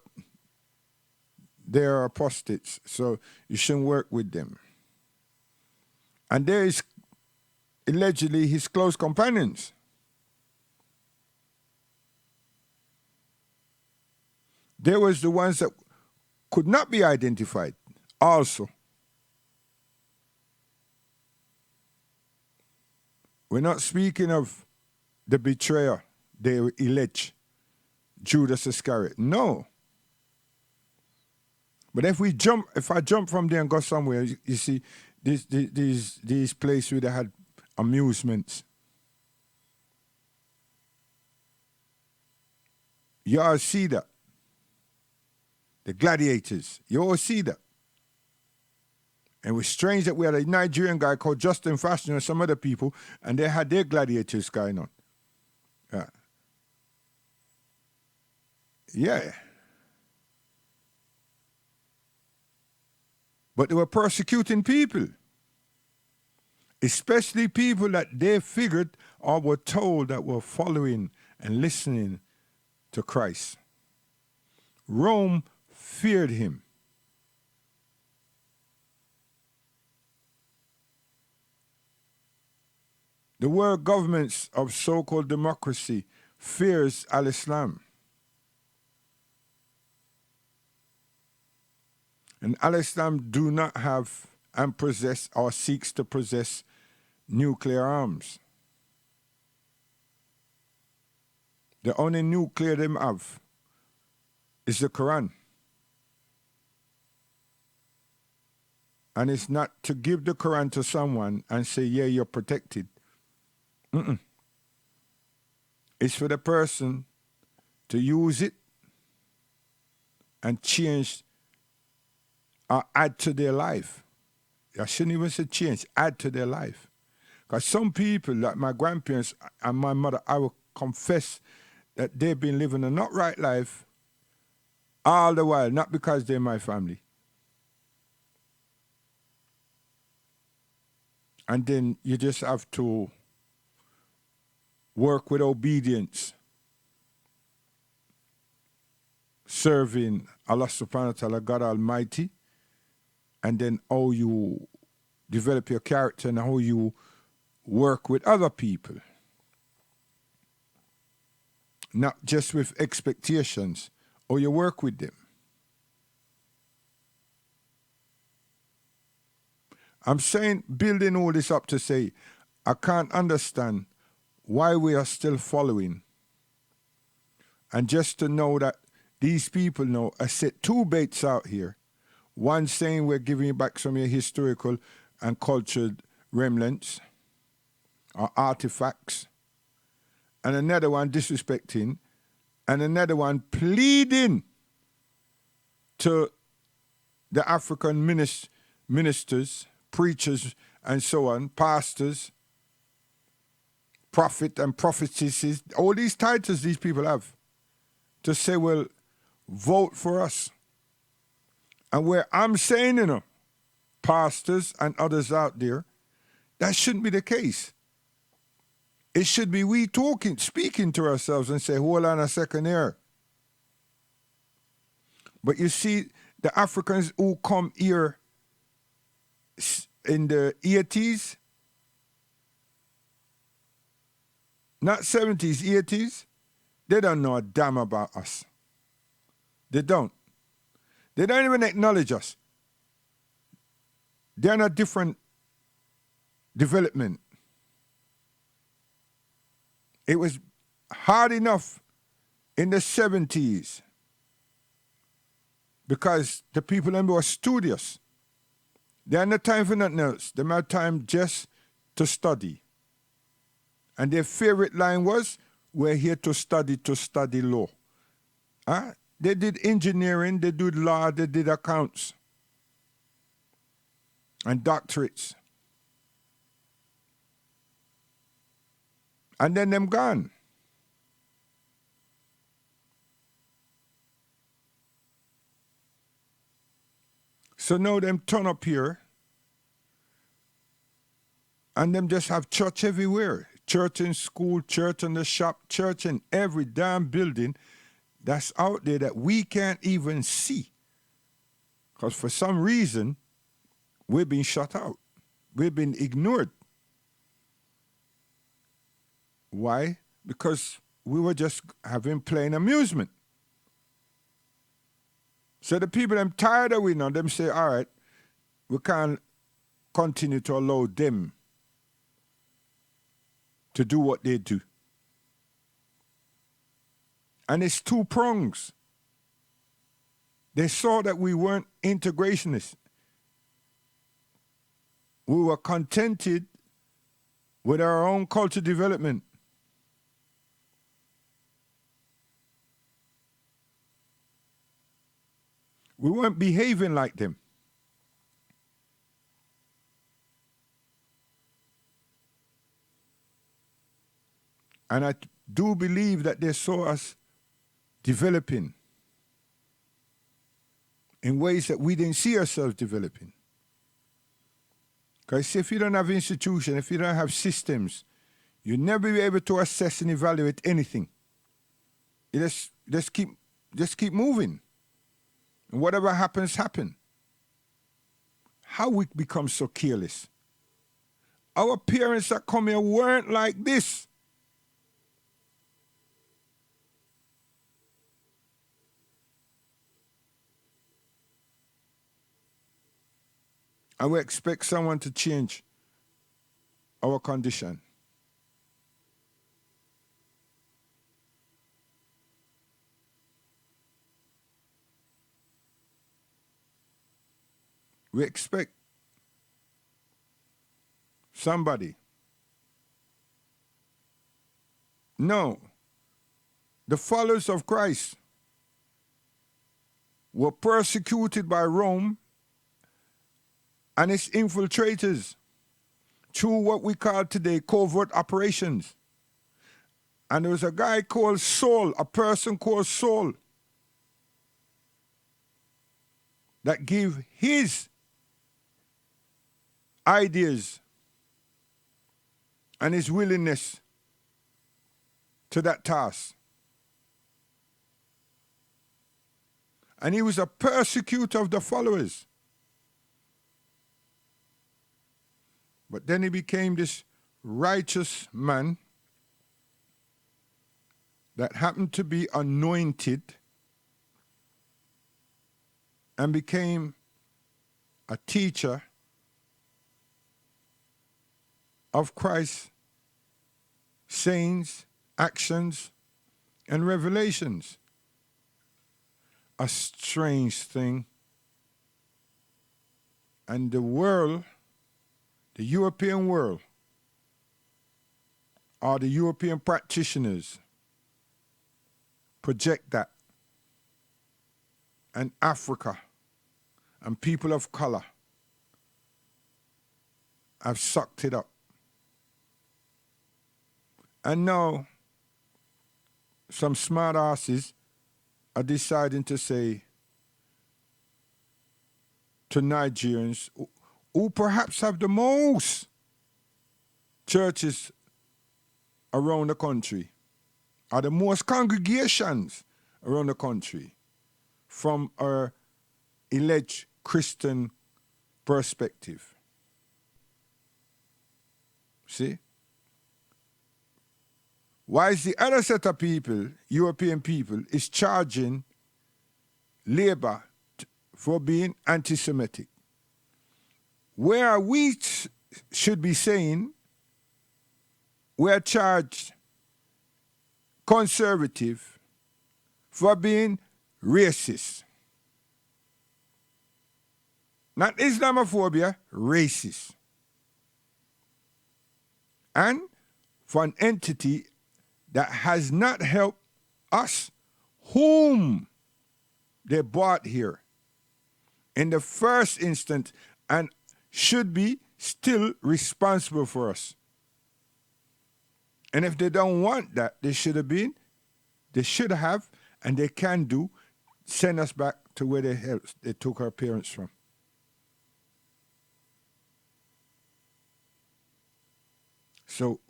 Speaker 2: they're apostates, so you shouldn't work with them. And there is allegedly his close companions. There was the ones that could not be identified also. We're not speaking of the betrayer, they allege, Judas Iscariot. No. But if I jump from there and go somewhere, you see, these places where they had amusements. You all see that. The gladiators, you all see that. And it was strange that we had a Nigerian guy called Justin Fashion and some other people, and they had their gladiators going on. Yeah. But they were persecuting people, especially people that they figured or were told that were following and listening to Christ. Rome feared him. The world governments of so-called democracy fears al-Islam. And al-Islam do not have and possess or seeks to possess nuclear arms. The only nuclear they have is the Quran. And it's not to give the Quran to someone and say, yeah, you're protected. It's for the person to use it and change or add to their life. I shouldn't even say change, add to their life. Because some people, like my grandparents and my mother, I will confess that they've been living a not right life all the while, not because they're my family. And then you just have to work with obedience, serving Allah subhanahu wa ta'ala, God Almighty, and then how you develop your character and how you work with other people. Not just with expectations, or you work with them. I'm saying, building all this up to say, I can't understand why we are still following. And just to know that these people know, I set two baits out here. One saying we're giving you back some of your historical and cultured remnants or artifacts. And another one disrespecting. And another one pleading to the African ministers, preachers, and so on, pastors, prophet and prophetesses, all these titles these people have, to say, well, vote for us. And where I'm saying, pastors and others out there, that shouldn't be the case. It should be we talking, speaking to ourselves and say, hold on a second here. But you see, the Africans who come here in the 80s, not 70s, 80s, they don't know a damn about us. They don't. They don't even acknowledge us. They're in a different development. It was hard enough in the 70s because the people them were studious. They had no time for nothing else. They had time just to study. And their favorite line was, we're here to study law. Huh? They did engineering, they did law, they did accounts and doctorates. And then them gone. So now them turn up here and them just have church everywhere. Church in school, church in the shop, church in every damn building that's out there that we can't even see. Because for some reason, we've been shut out. We've been ignored. Why? Because we were just having plain amusement. So the people I'm tired of we know, them say, all right, we can't continue to allow them to do what they do. And it's two prongs. They saw that we weren't integrationists. We were contented with our own culture development. We weren't behaving like them. And I do believe that they saw us developing in ways that we didn't see ourselves developing. Because if you don't have institutions, if you don't have systems, you'll never be able to assess and evaluate anything. You just keep moving. And whatever happens, happen. How we become so careless. Our parents that come here weren't like this. And we expect someone to change our condition. We expect somebody. No. The followers of Christ were persecuted by Rome and its infiltrators through what we call today covert operations. And there was a guy called Saul, a person called Saul, that gave his ideas and his willingness to that task. And he was a persecutor of the followers. But then he became this righteous man that happened to be anointed and became a teacher of Christ's sayings, actions, and revelations. A strange thing. And the world, the European world, or the European practitioners project that. And Africa and people of color have sucked it up. And now, some smart asses are deciding to say to Nigerians who perhaps have the most churches around the country, or the most congregations around the country, from our alleged Christian perspective. See? Whilst the other set of people, European people, is charging Labour for being anti-Semitic, where we should be saying we are charged Conservative for being racist. Not Islamophobia, racist. And for an entity that has not helped us, whom they brought here in the first instance, and should be still responsible for us. And if they don't want that, they should have, and they can do, send us back to where they took our parents from. So,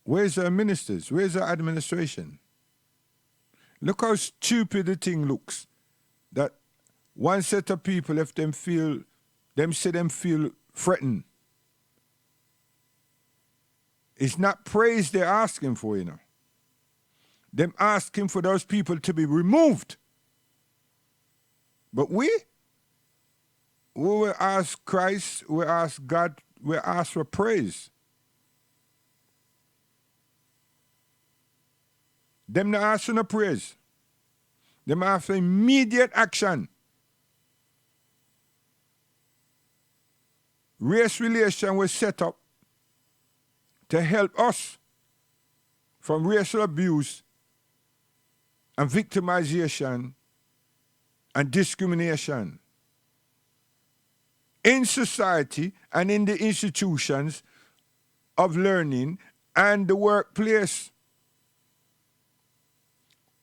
Speaker 2: where's our ministers? Where's our administration? Look how stupid the thing looks. That one set of people, if them feel threatened, it's not praise they're asking for, you know. Them asking for those people to be removed. But we will ask Christ, we ask God, we ask for praise. Them not asking no praise. Them ask for immediate action. Race relation was set up to help us from racial abuse and victimization and discrimination in society and in the institutions of learning and the workplace.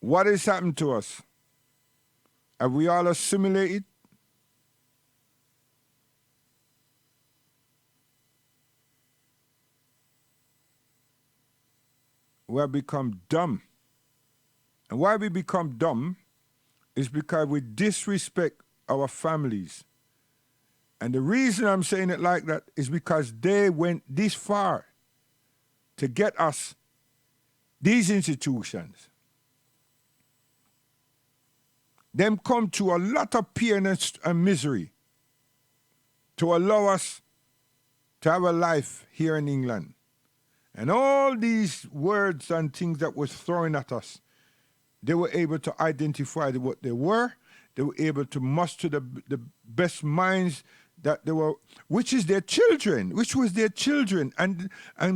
Speaker 2: What has happened to us? Have we all assimilated? We have become dumb. And why we become dumb is because we disrespect our families. And the reason I'm saying it like that is because they went this far to get us, these institutions. Them come to a lot of pain and misery to allow us to have a life here in England. And all these words and things that was thrown at us, they were able to identify what they were. They were able to muster the best minds that they were, which was their children and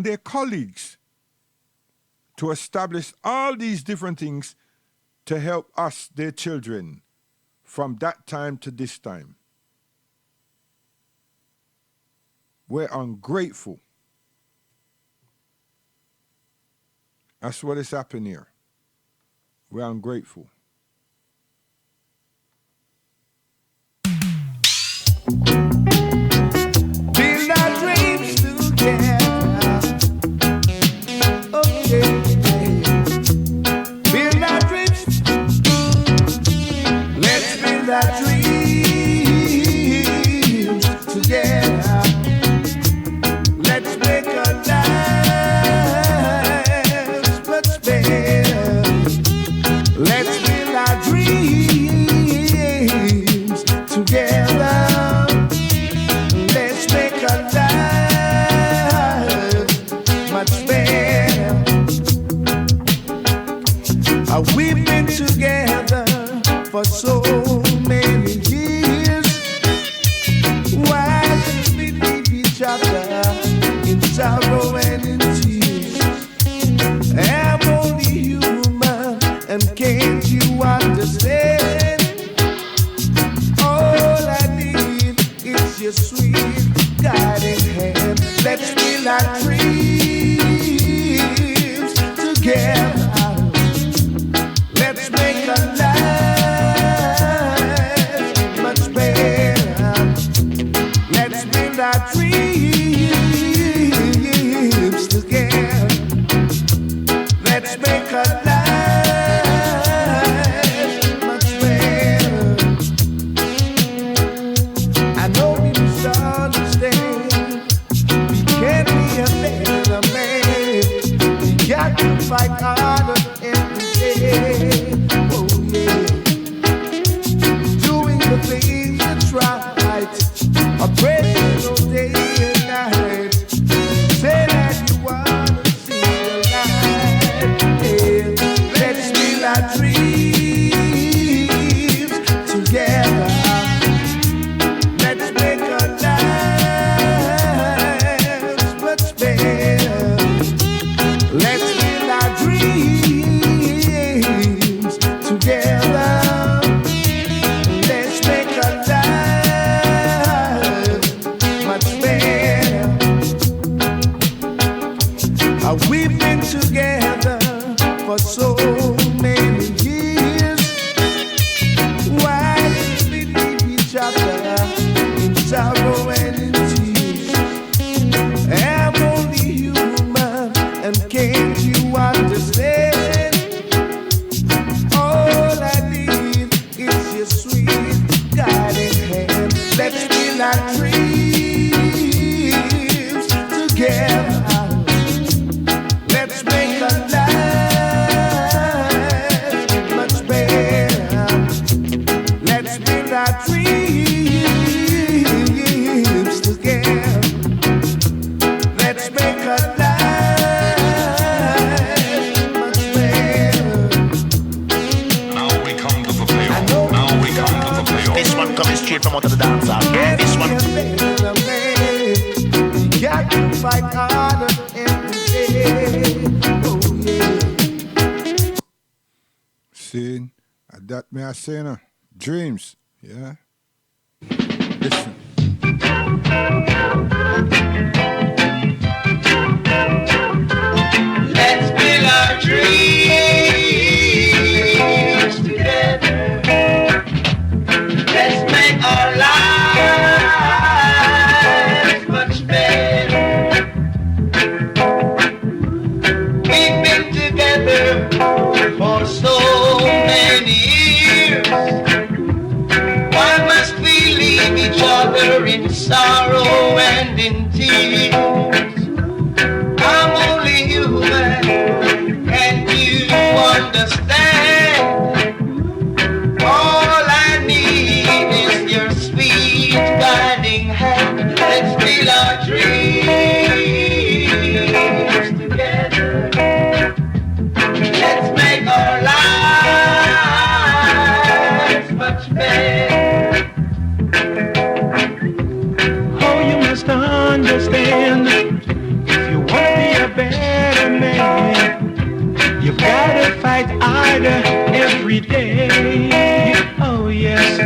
Speaker 2: their colleagues, to establish all these different things to help us, their children, from that time to this time. We're ungrateful. That's what has happened here. We're ungrateful.
Speaker 7: Build our dreams together. Okay. Build our dreams. Let's build our dreams together. Let's make our lives much better. Let's build our dreams together. Let's make our lives much better. We've been together for so many years. Why should we leave each other in sorrow and in tears? I'm only human, and can't you understand? All I need is your sweet guiding hand. Let's build our dreams together. Let's make our lives much better. Let's build our dreams together.
Speaker 5: out of the dance hall.
Speaker 7: Can't
Speaker 5: This
Speaker 7: be
Speaker 5: one.
Speaker 7: a better man. You got to fight harder every day. Oh yeah.
Speaker 2: See, that me I say now. Dreams, yeah. Listen.
Speaker 8: Let's build our dreams together. Let's make our lives much better. We've been together for so many years. Why must we leave each other in sorrow and in tears? I'm only human, can't you understand? All I need is your sweet guiding hand. Let's build our dreams together. Let's make our lives much better.
Speaker 6: Oh, you must understand. You wanna be a better man, you've gotta fight harder every day. Oh yes,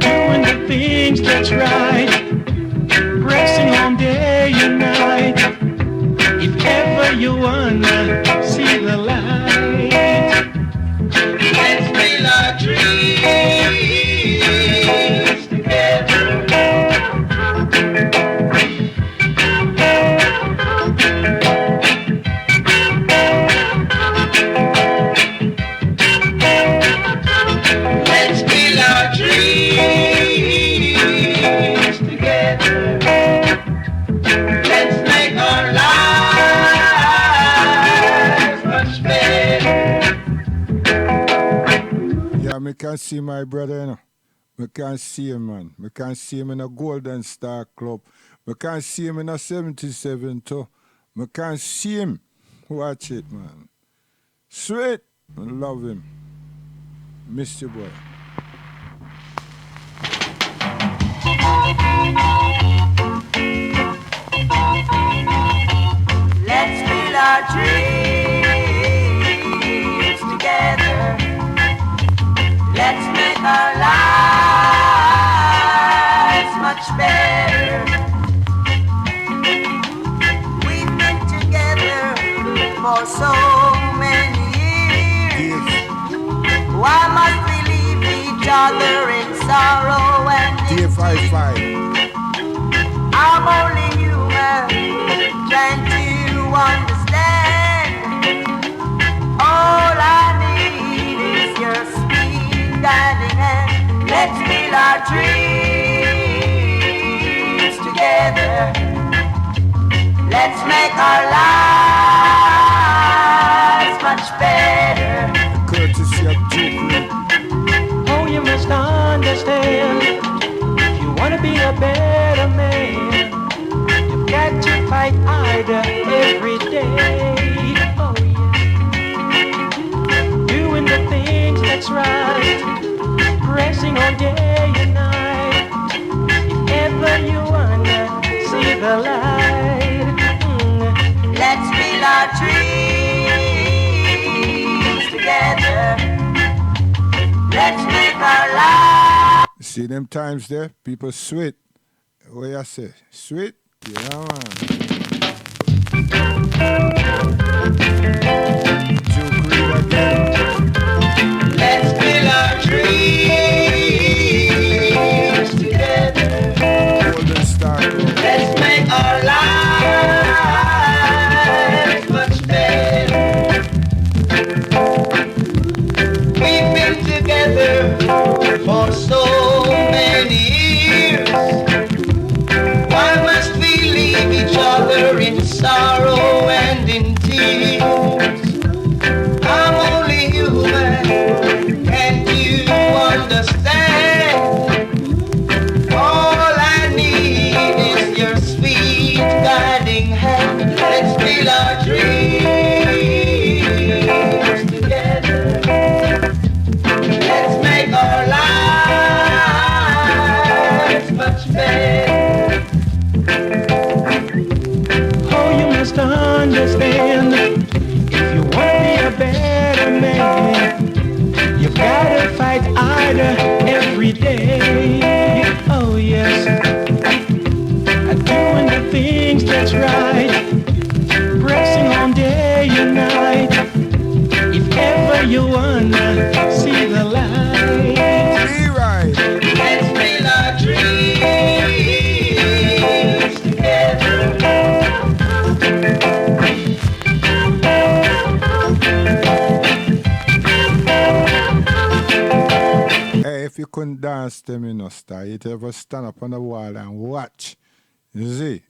Speaker 6: doing the things that's right, pressing on day and night. If ever you wanna see the light,
Speaker 8: Let's build our dreams together. Let's build our dreams together. Let's make our lives much better.
Speaker 2: Yeah, me can see my brother, you know. Me can see him, man. Me can see him in a Golden Star Club. Me can see him in a 77 too. Me can see him. Watch it, man. Sweet. I love him. Miss you, boy.
Speaker 8: Let's build our dreams together. Let's make our lives much better. We've been together for so many years. Why must we leave each other in sorrow and in
Speaker 2: TFI5.
Speaker 8: I'm only human, trying to understand. All I need is your sweet guiding hand. Let's build our dreams together. Let's make our lives much better.
Speaker 2: Courtesy of Duke.
Speaker 6: oh you must understand. If you wanna be a better man, you've got to fight harder every day. Oh yeah, doing the things that's right, pressing on day and night. If ever you wanna see the light,
Speaker 8: Let's build our dreams together. Let's make our lives.
Speaker 2: See them times there? People sweet. What you say? Sweet? Yeah, man. Duke Reed again.
Speaker 8: Let's build our dreams together.
Speaker 2: Golden Star Club.
Speaker 8: Let's make our lives much better. We've been together for so many years. Why must we leave each other in sorrow and in tears? I'm only
Speaker 6: you wanna see the light.
Speaker 2: Be right.
Speaker 8: Let's build our dreams together.
Speaker 2: Hey, if you couldn't dance them, you know, star, you'd ever stand up on the wall and watch. You see?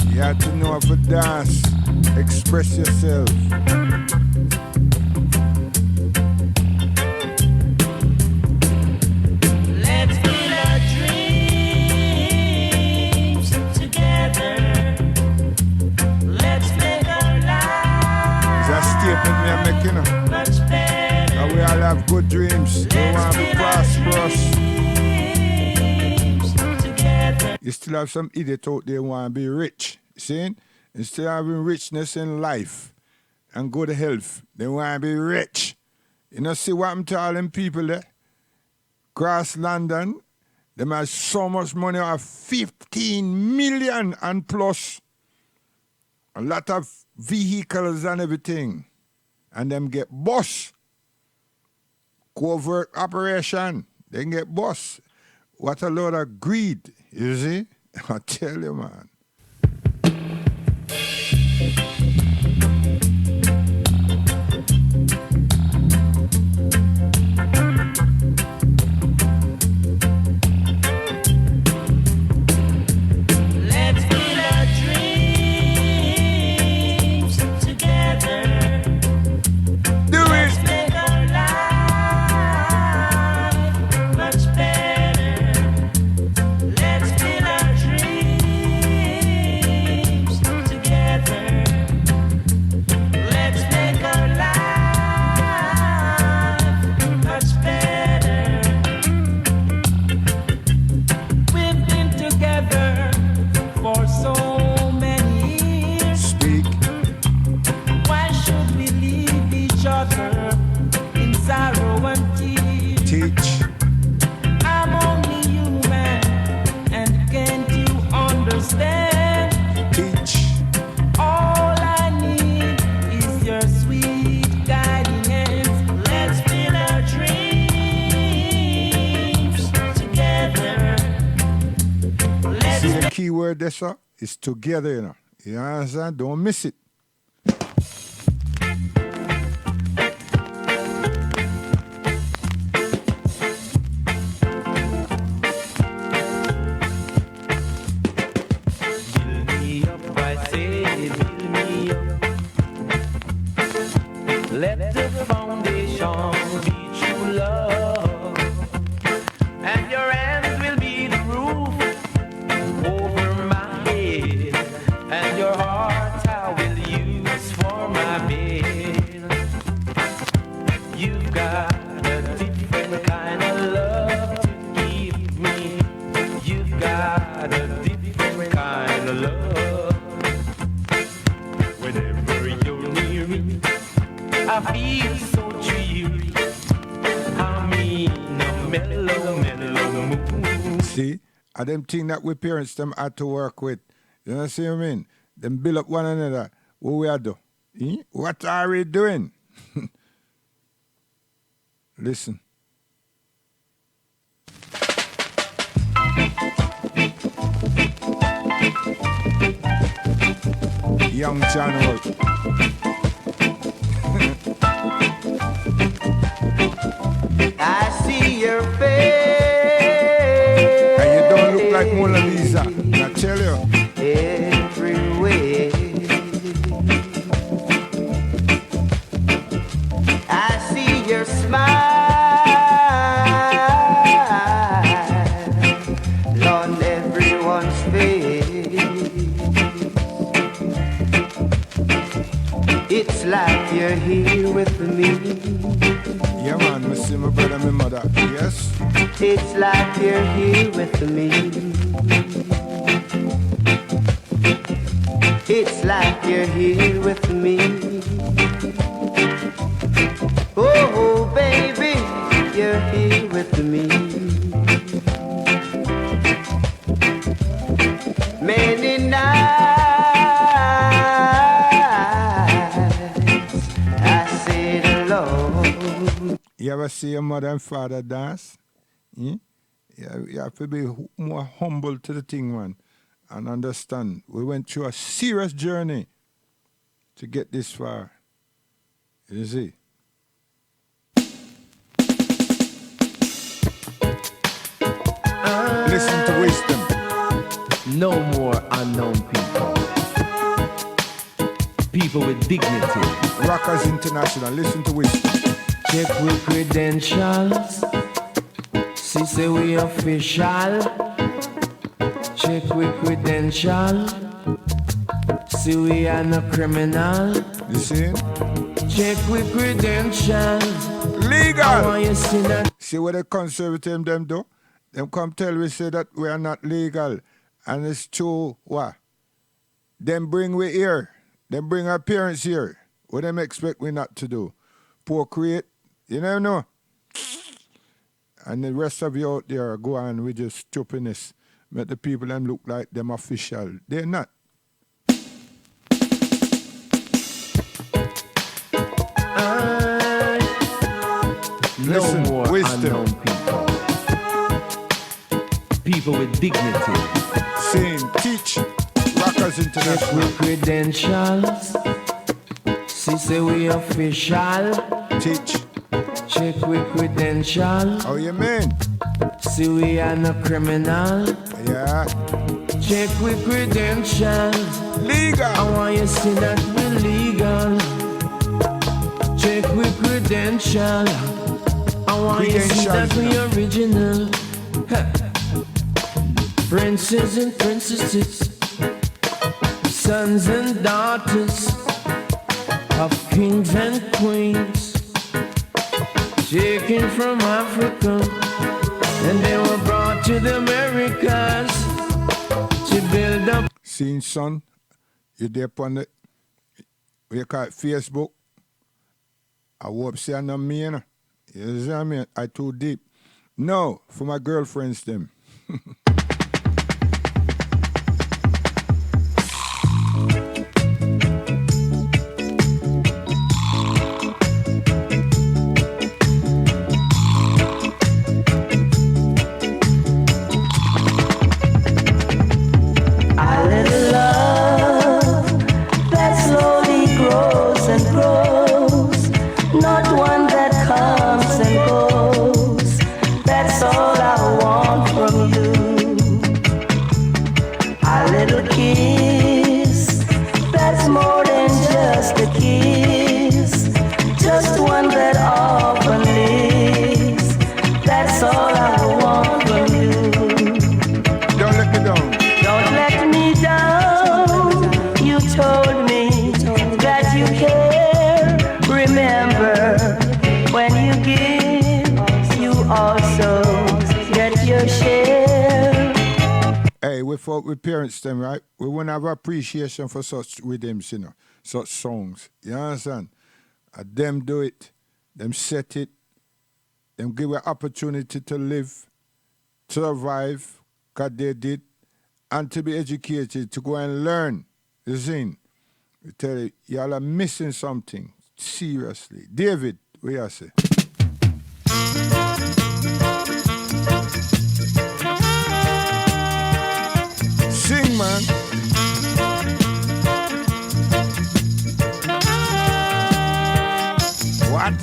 Speaker 2: You have to know how to dance, express yourself.
Speaker 8: Let's build our dreams together. Let's make our lives
Speaker 2: It's a statement me I'm making.
Speaker 8: much better.
Speaker 2: That we all have good dreams. We want to be prosperous.
Speaker 8: Together.
Speaker 2: You still have some idiot out there who want to be rich. See? Instead of having richness in life and good health, they want to be rich. You know, see what I'm telling them people there? Across London, them have so much money, of 15 million and plus. A lot of vehicles and everything. And them get bus. Covert operation. They get bus. What a load of greed, you see? I tell you, man.
Speaker 8: Let's build our dreams together.
Speaker 2: Do
Speaker 8: Let's
Speaker 2: it!
Speaker 8: make our life much better. Let's build our dreams together. Let's make our life much better. We've been together for so many years.
Speaker 2: Speak.
Speaker 8: Why should we leave each other in sorrow and tears?
Speaker 2: Teach.
Speaker 8: I'm only human, and can't you understand?
Speaker 2: Teach.
Speaker 8: All I need is your sweet guiding hands. Let's build our dreams together. Let's
Speaker 2: See the key word there, sir? It's together, you know. You understand? Don't miss it.
Speaker 8: build me up, I say, build me up. Let the foundation be true love, and your hands will be the roof over my head, and your heart I will use for my bed. You've got a different kind of love to give me. You've got a different kind of love. Whenever you're near me, I feel so dreary. I'm in a mellow, mellow mood.
Speaker 2: See? And them thing that we parents them had to work with. You know what I mean? Them build up one another. What we are do? What are we doing? Listen. Young John Holt.
Speaker 8: I see your face.
Speaker 2: And you don't look like Mona Lisa. I tell you.
Speaker 8: Everywhere. I see your smile on everyone's face. It's like you're here with me.
Speaker 2: Yeah, man, I see my brother and my mother. Yes?
Speaker 8: It's like you're here with me. It's like you're here with me. Oh, baby, you're here with me. Many nights
Speaker 2: You ever see your mother and father dance? You have to be more humble to the thing, man, and understand. We went through a serious journey to get this far. You see? Listen to wisdom.
Speaker 1: No more unknown people. People with dignity.
Speaker 2: Rockers International, listen to wisdom.
Speaker 1: Check with credentials. See, say we official. Check with credentials. See, we are no criminal.
Speaker 2: You see?
Speaker 1: Check with credentials.
Speaker 2: Legal.
Speaker 1: I want you see that.
Speaker 2: See what the conservative them do? Them come tell we say that we are not legal. And it's true, what? Them bring we here. Them bring our parents here. What them expect we not to do? Procreate? You never know. And the rest of you out there go on with your stupidness. Make the people them look like them official. They're not. Listen,
Speaker 1: no more
Speaker 2: wisdom.
Speaker 1: Unknown people. People with dignity.
Speaker 2: Saying, teach. Rockers International.
Speaker 1: Check with credentials. See, say we official.
Speaker 2: Teach.
Speaker 1: Check with credentials.
Speaker 2: How you mean?
Speaker 1: See, we are no criminal.
Speaker 2: Yeah.
Speaker 1: Check with credentials.
Speaker 2: Legal.
Speaker 1: I want you to see that we're legal. Check with credentials. I want you to see that we're original. Princes and princesses, sons and daughters of kings and queens, taken from Africa, and they were brought to the Americas to build up.
Speaker 2: Seeing son, you there on the, what you call it, Facebook. I hope say I'm not me, you know. You see what I mean? I too deep. No, for my girlfriends them. We folk with parents them, right? We won't have appreciation for such rhythms, you know, such songs. You understand? And them do it, them set it, them give an opportunity to live, to survive, because they did, and to be educated, to go and learn. You see? We tell you, y'all are missing something. Seriously. David, what you say? Sing, man. What?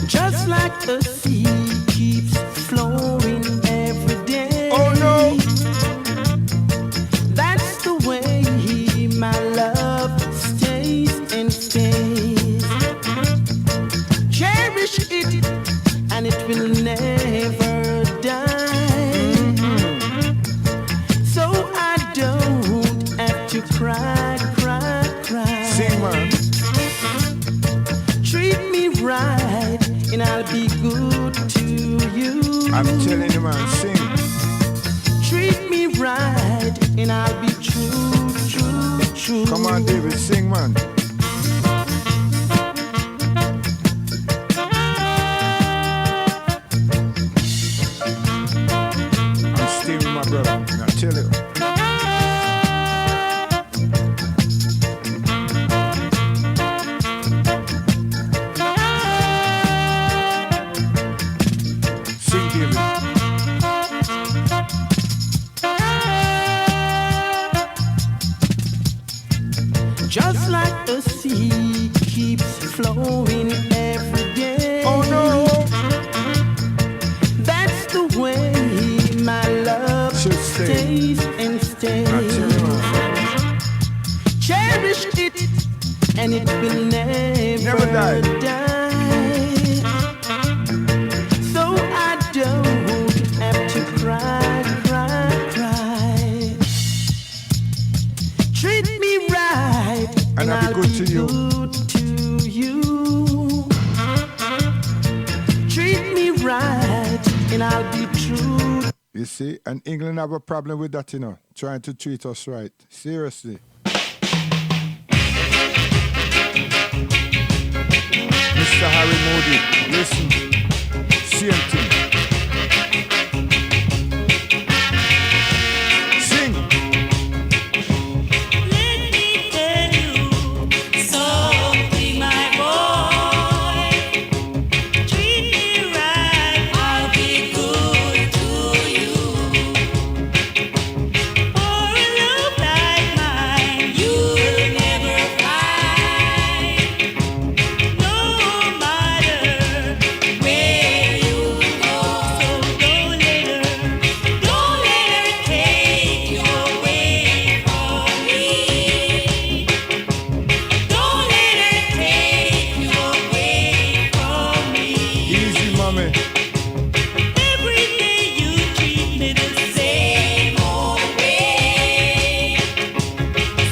Speaker 9: Just like the sea keeps flowing every day.
Speaker 2: Oh no.
Speaker 9: That's the way my love stays and stays. Cherish it and it will never die. Cry, cry, cry.
Speaker 2: Sing, man.
Speaker 9: Treat me right, and I'll be good to you.
Speaker 2: I'm telling you, man, sing.
Speaker 9: Treat me right, and I'll be true, true, true.
Speaker 2: Come on, David, sing, man. I'm Steve, my brother. I tell you.
Speaker 9: Just like the sea keeps flowing every day.
Speaker 2: Oh no!
Speaker 9: That's the way my love stays and stays. Cherish it and it will never die. So I don't have to cry, cry, cry. Treat me right
Speaker 2: and I'll be good to you.
Speaker 9: Treat me right and I'll be true.
Speaker 2: You see, and England have a problem with that, you know, trying to treat us right. Seriously. Mr. Harry Moody, listen, same thing. Sing.
Speaker 10: Let me tell you something, my boy. Treat me right, I'll be good to you. For a love like mine, you'll never find. No matter where you go, so don't let her take you away from me. Don't let her take you away from me.
Speaker 2: Easy, mommy.
Speaker 10: Every day you treat me the same old way.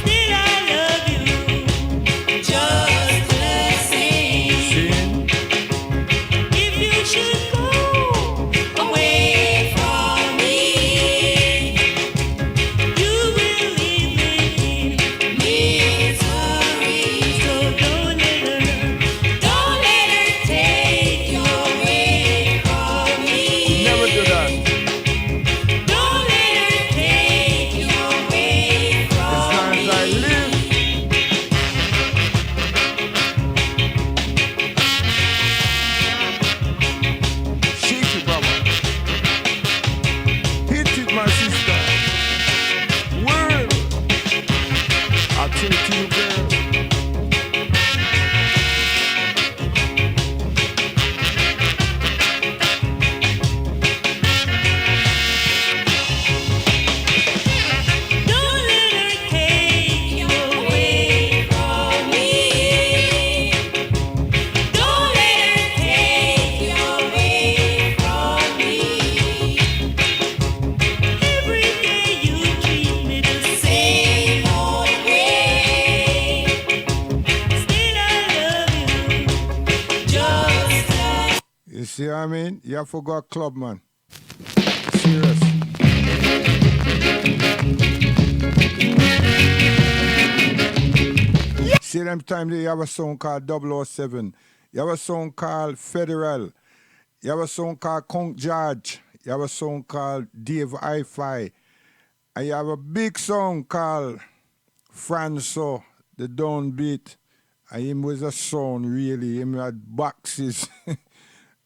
Speaker 10: Still I love you just the same. If you should go away from me, you will leave me in misery. So don't let her take you away from me.
Speaker 2: Never do that.
Speaker 10: Don't let her take you away
Speaker 2: As
Speaker 10: from
Speaker 2: long as I live. Shake it, mama. Hit it, my sister. Word. I'll tell it to you, girl.
Speaker 10: Don't let her take you away from me. Don't let her take you away from me. Every day you treat me the same old way. Still I love you just as.
Speaker 2: You see what I mean? You have to go a club, man. Serious. See them time there, you have a song called 007. You have a song called Federal. You have a song called Conk George. You have a song called Dave Hi-Fi. And you have a big song called Franso, the downbeat. And him was a sound, really. Him had boxes.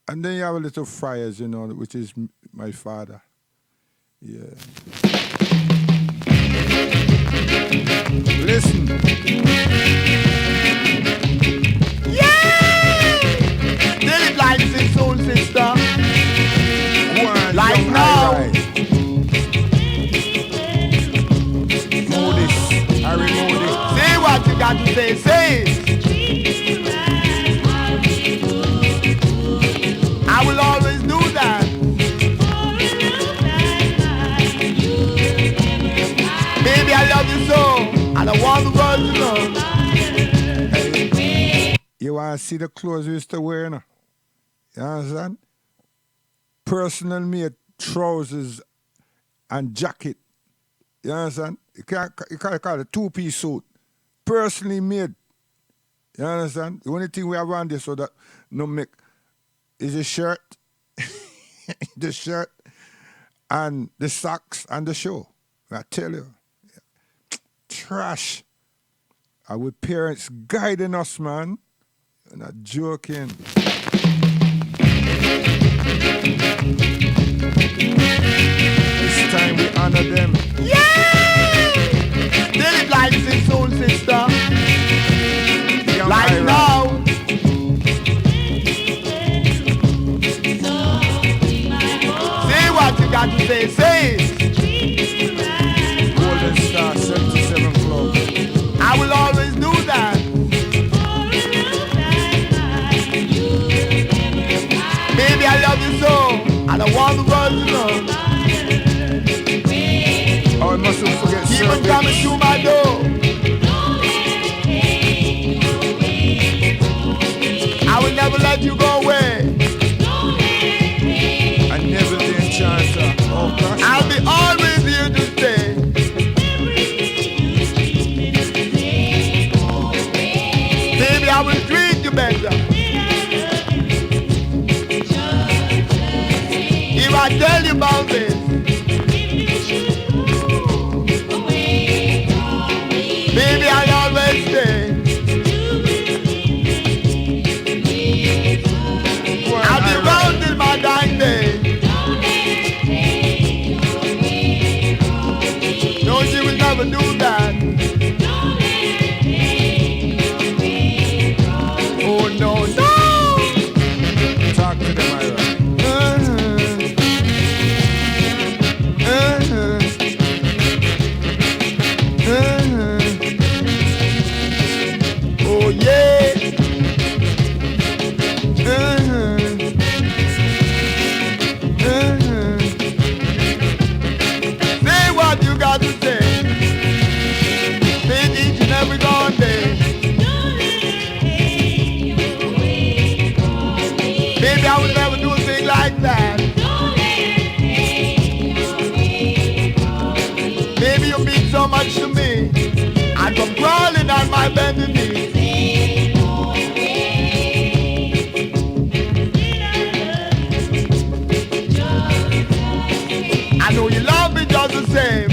Speaker 2: And then you have a little Friars, you know, which is my father. Yeah. Listen.
Speaker 7: Live life in soul sister.
Speaker 2: One,
Speaker 7: Life
Speaker 2: young
Speaker 7: now.
Speaker 2: Moody, Harry Moody.
Speaker 7: Say what you got to say. Say it. I will always do that. Baby, I love you so, and I want the world to know.
Speaker 2: You want to see the clothes we used to wear, no? You understand? Personal made trousers and jacket. You understand? You can't call it a two-piece suit. Personally made. You understand? The only thing we have on this so that no make is the shirt, the shirt, and the socks and the shoe. I tell you. Trash. Our parents guiding us, man. You're not joking. It's time we honor them.
Speaker 7: Yeah! Live life in soul sister. I want the world to know.
Speaker 2: Oh, I mustn't forget
Speaker 7: Keep on coming through my door. I will never let you go away.
Speaker 2: I never did chance. Oh, gosh.
Speaker 7: I'll be always here to stay. Baby, I will treat you better. If I tell you about this, baby, I'll always stay. I'll be round till my dying day. No, she will never do that. Oh, no, no.
Speaker 2: Talk to them, Ira.
Speaker 7: Oh, yeah. Say what you got to say. Say it each and every darn day. Baby, I would never do a thing like that. Baby, you mean so much to me. I come crawling on my bended knee. I know you love me just the same.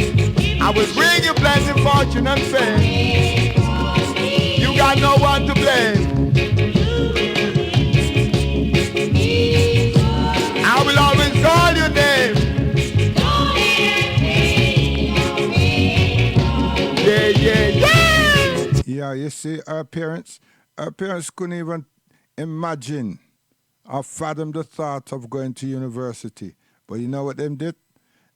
Speaker 7: I will bring you plenty, fortune and fame. You got no one to blame. I will always call your name. Yeah, yeah, yeah.
Speaker 2: Yeah, you see, our parents couldn't even imagine or fathom the thought of going to university. But you know what them did?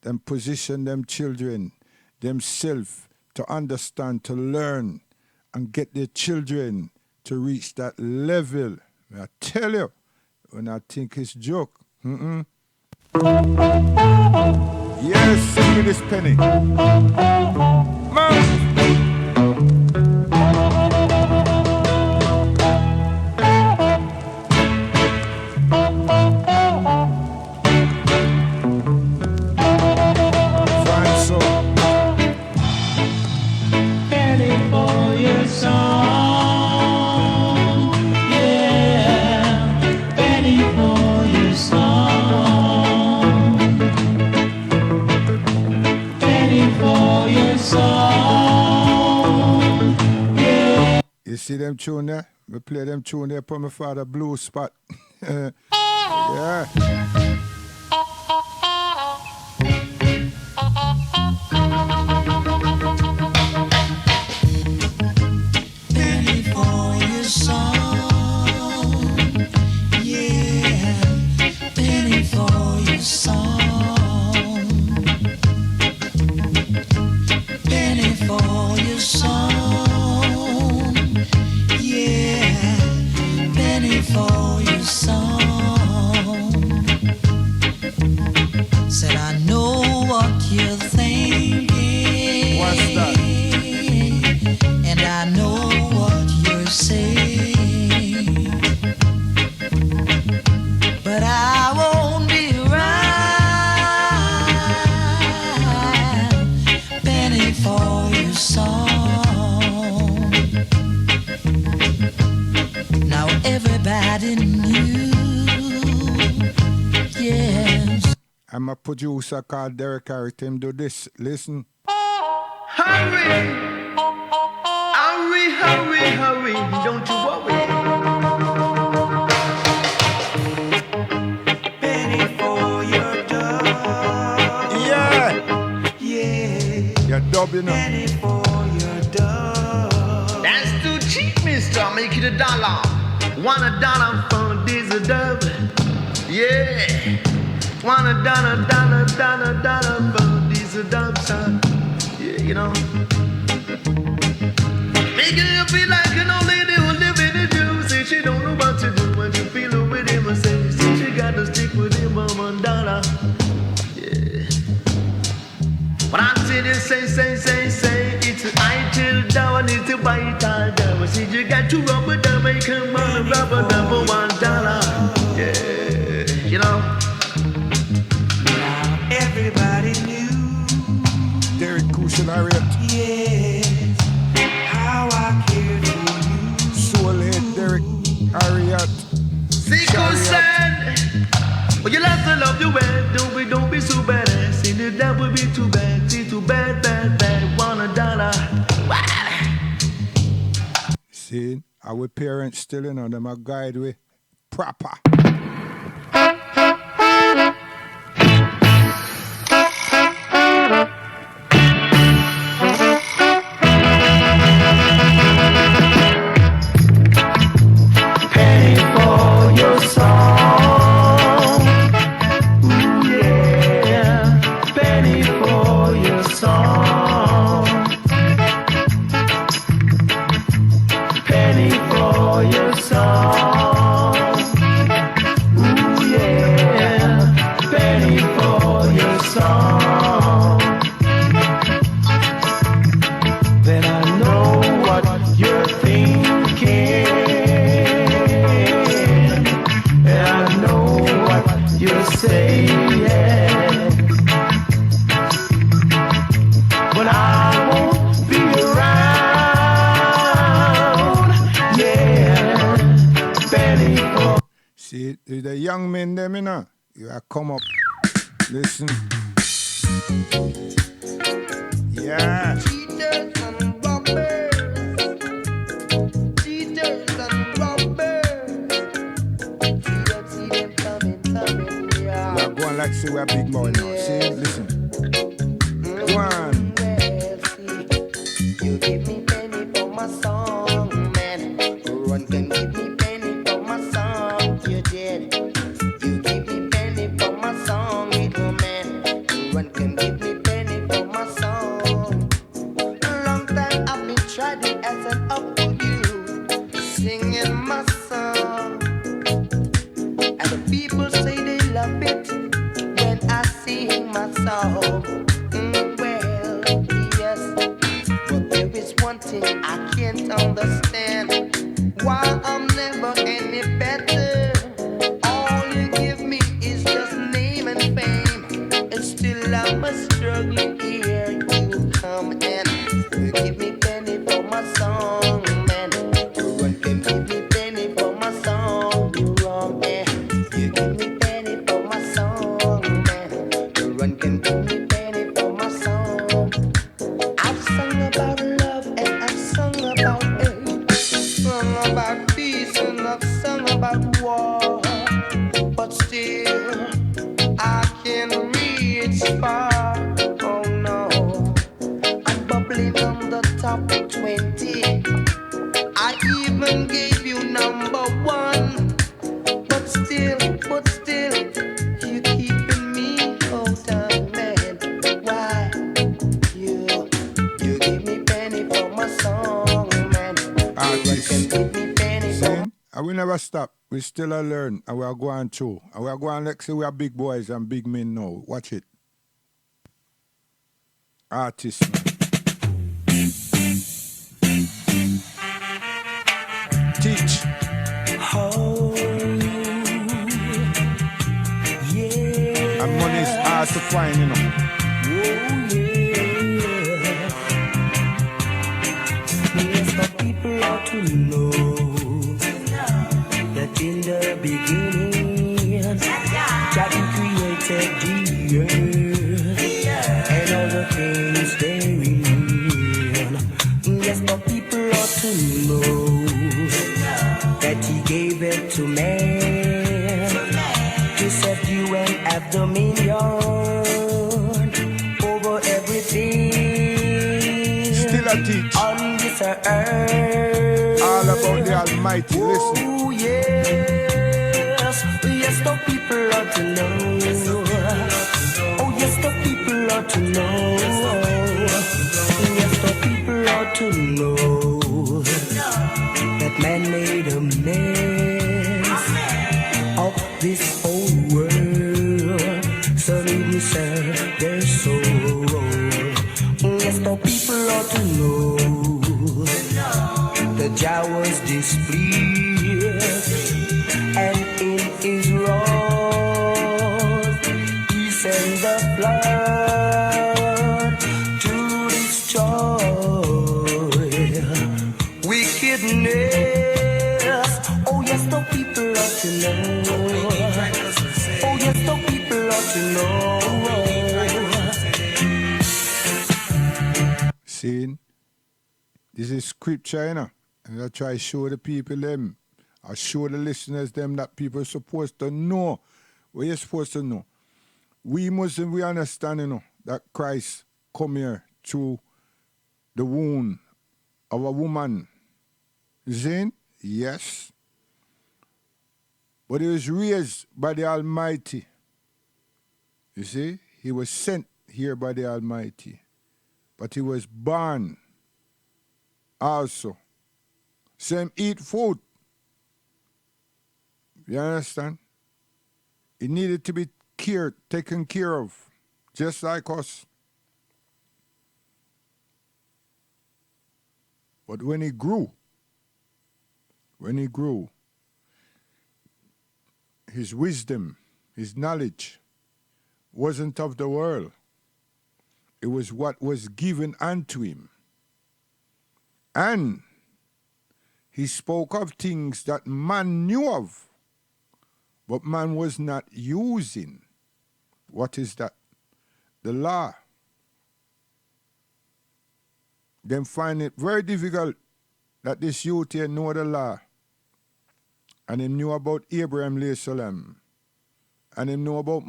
Speaker 2: Them position them children, themselves, to understand, to learn, and get their children to reach that level. I tell you, when I think it's joke. Yes, sing me this penny. Man. You see them tune there? We play them tune there for my father blue spot. Yeah.
Speaker 11: Penny for your song. Yeah. Penny for your song. Penny for your song. For your song, said I know what you're thinking.
Speaker 2: What's that?
Speaker 11: And I know what you're saying, but I won't be around. Penny for your song. Now everybody knew, yes.
Speaker 2: I'm a producer called Derek Harrit. Him do this. Listen.
Speaker 7: Hurry, hurry, hurry, hurry, don't you worry. Penny for your dub. Yeah. Yeah.
Speaker 2: You're dubbing up.
Speaker 7: Penny for your dub. That's too cheap, mister. Make it $1. $1 for this dub. Yeah. $1 for this dub, son. Yeah, you know. Making you feel like an old lady who live in the Jew. Say she don't know what to do when you feel with him. Say she got to stick with him on $1. say. It's I till down, it's a vital double. See, you got to rub a double, come on, rub a double $1. Yeah, you know.
Speaker 9: Now everybody knew.
Speaker 2: Derek Cushion Harriet.
Speaker 9: Yes, how I cared for you.
Speaker 2: Soulhead Derek Harriet.
Speaker 7: See, Cushion. Well, you love to love you well. Don't be so bad. See, that would be too bad. See, too bad, $1.
Speaker 2: See, our parents still in on them a guide we proper.
Speaker 9: Penny for your song. Ooh, yeah. Penny for your song. Penny for your song. Ooh, yeah. Penny for your song. Then I know what you're thinking. And I know what you're saying. But I won't be around. Yeah, Penny for.
Speaker 2: See, the young men them, you know, you have come up. Listen. Yeah.
Speaker 8: Cheaters and robbers. Cheaters and robbers. See them coming, yeah.
Speaker 2: We are going like say we are big boy now. See, listen. One.
Speaker 8: Well, see, you give me penny for my song, man. Run can give me penny for my song, you did. You give me penny for my song, little man. Run can give me penny for my song. A long time I've been trying as an up to you, singing my song. And the people say they love it when I sing my song. Well, yes, but there is one thing I can't understand. Why I'm never any better. All you give me is just name and fame. And still I'm a struggling here. You come and you give me penny for my song, man. Run can give me penny for my song. You wrong, man. You give me penny for my song, man. Run can give me penny for my song. I've sung about love and I've sung about hate, sung about peace and I've sung about war. But still, I can reach far. Oh no, I'm bubbling on the top 20. I even gave you #1. But still, you keeping me hold on, man. Why? You give me penny for my song, man.
Speaker 2: Artists.
Speaker 8: You can give me penny for
Speaker 2: See, and we never stop. We still a learn and we are going through. And we are going like say we are big boys and big men now. Watch it. Artists, man. Teach.
Speaker 9: Oh, yeah.
Speaker 2: And money is hard to find, you know.
Speaker 9: Oh, yeah. Yes, but people ought to know that in the beginning, God created the earth and all the things therein. Yes, but people ought to know that He gave it to man to subdue and have dominion over everything.
Speaker 2: Still a teach.
Speaker 9: On this earth.
Speaker 2: All about the Almighty. Listen.
Speaker 9: Oh, yes. Yes, the people ought to know. Oh, yes, the people ought to know. Yes, the people ought to know that man made a mess of this whole world. So need me serve their soul. Yes, the Jah was displeased, and in his wrath he sent the flood to destroy wickedness. Oh yes, the people ought to know. Oh yes, the people ought to know.
Speaker 2: See, this is scripture, you know. And I try to show the people them, I show the listeners them that people are supposed to know what you're supposed to know. We Muslims, we understand, you know, that Christ come here through the womb of a woman. Zin? Yes. But he was raised by the Almighty. You see? He was sent here by the Almighty. But he was born also. Same eat food. You understand? It needed to be taken care of, just like us. But when he grew, his wisdom, his knowledge wasn't of the world. It was what was given unto him. And he spoke of things that man knew of, but man was not using. What is that? The law. Them find it very difficult that this youth here know the law. And he knew about Abraham alayhi salam. And he knew about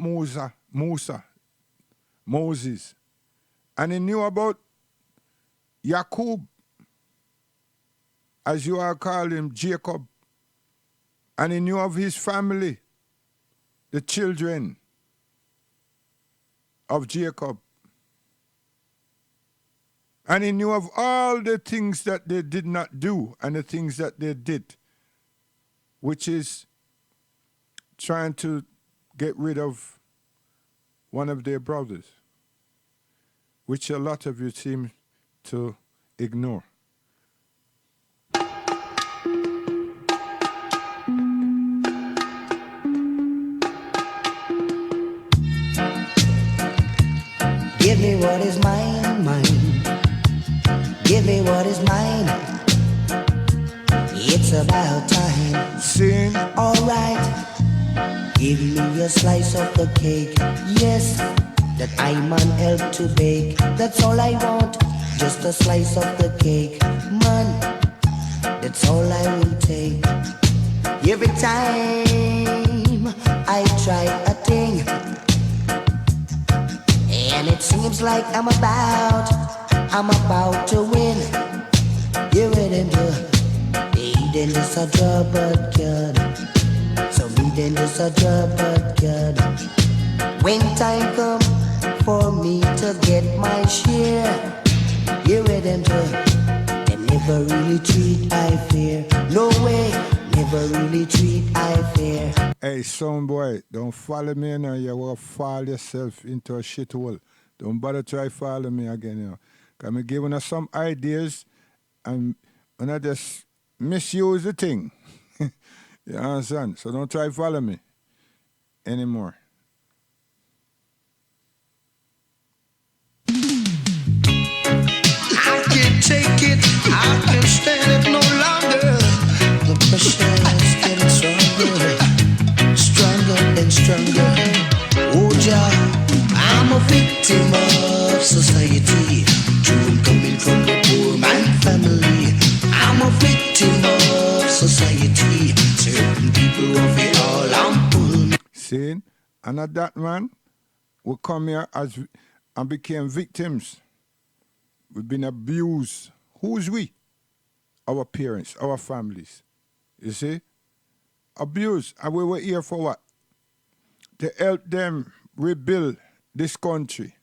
Speaker 2: Moses. And he knew about Jacob, as you are calling him, Jacob. And he knew of his family, the children of Jacob. And he knew of all the things that they did not do and the things that they did, which is trying to get rid of one of their brothers, which a lot of you seem to ignore.
Speaker 9: Give me what is mine, mine. Give me what is mine. It's about time.
Speaker 2: Sing.
Speaker 9: Alright. Give me a slice of the cake. Yes, that I man help to bake. That's all I want. Just a slice of the cake. Man, that's all I will take. Every time I try a thing, and it seems like I'm about to win. You ready to eat in this a drop but good. So me then this a drop but good. When time come for me to get my share, you ready to them never really treat I fair. No way, never really treat I fair.
Speaker 2: Hey, son boy, don't follow me now. You will fall yourself into a shithole. Don't bother try follow me again, you know. Because I'm giving us some ideas and when I just misuse the thing. You understand? So don't try follow me anymore.
Speaker 5: I can't take it, I can't stand it no longer.
Speaker 9: The pressure is getting stronger and stronger. Oh, Jah, I'm a victim of society. True coming from the poor man family. I'm a victim of society. Certain people of it all I'm pulling.
Speaker 2: See? And at that man, we come here and became victims. We've been abused. Who's we? Our parents, our families. You see? Abused. And we were here for what? To help them rebuild this country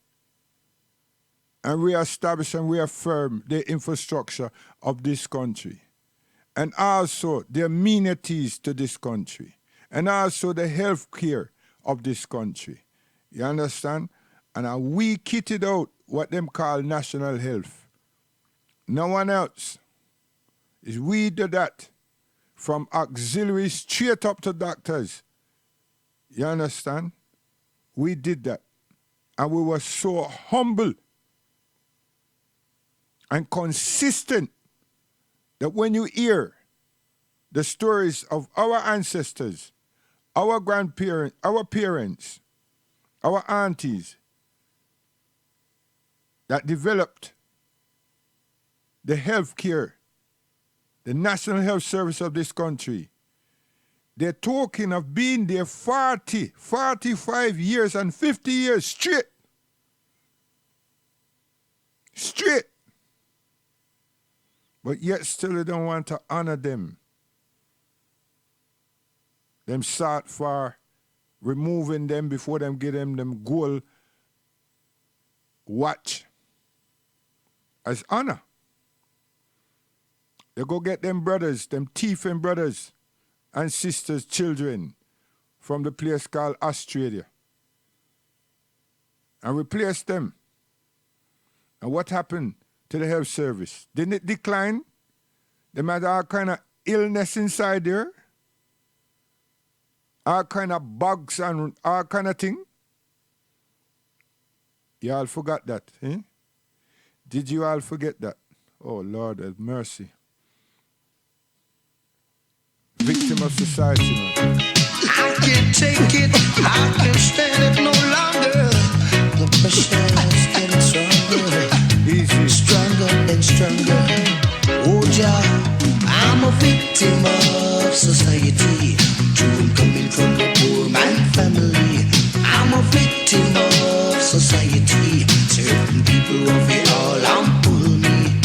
Speaker 2: and reestablish and reaffirm the infrastructure of this country. And also the amenities to this country. And also the health care of this country. You understand? And we kitted out what them call national health. No one else. Is we do that from auxiliaries straight up to doctors. You understand? We did that. And we were so humble and consistent that when you hear the stories of our ancestors, our grandparents, our parents, our aunties that developed the health care, the National Health Service of this country, they're talking of being there 40, 45 years and 50 years straight. Straight. But yet still they don't want to honor them. Them sought for removing them before them give them gold watch as honor. They go get them brothers, them thieving brothers and sisters, children from the place called Australia and replace them. And what happened to the health service? Didn't it decline? They had all kind of illness inside there, all kind of bugs and all kind of thing. You all forgot that, eh? Did you all forget that? Oh, Lord have mercy. Victim of society, man.
Speaker 9: I can't take it, I can't stand it no longer. The pressure is getting stronger,
Speaker 2: Easy.
Speaker 9: stronger and stronger. Oh, Jah, I'm a victim of society. True coming from the poor man family. I'm a victim of society. Certain people of it all pull me.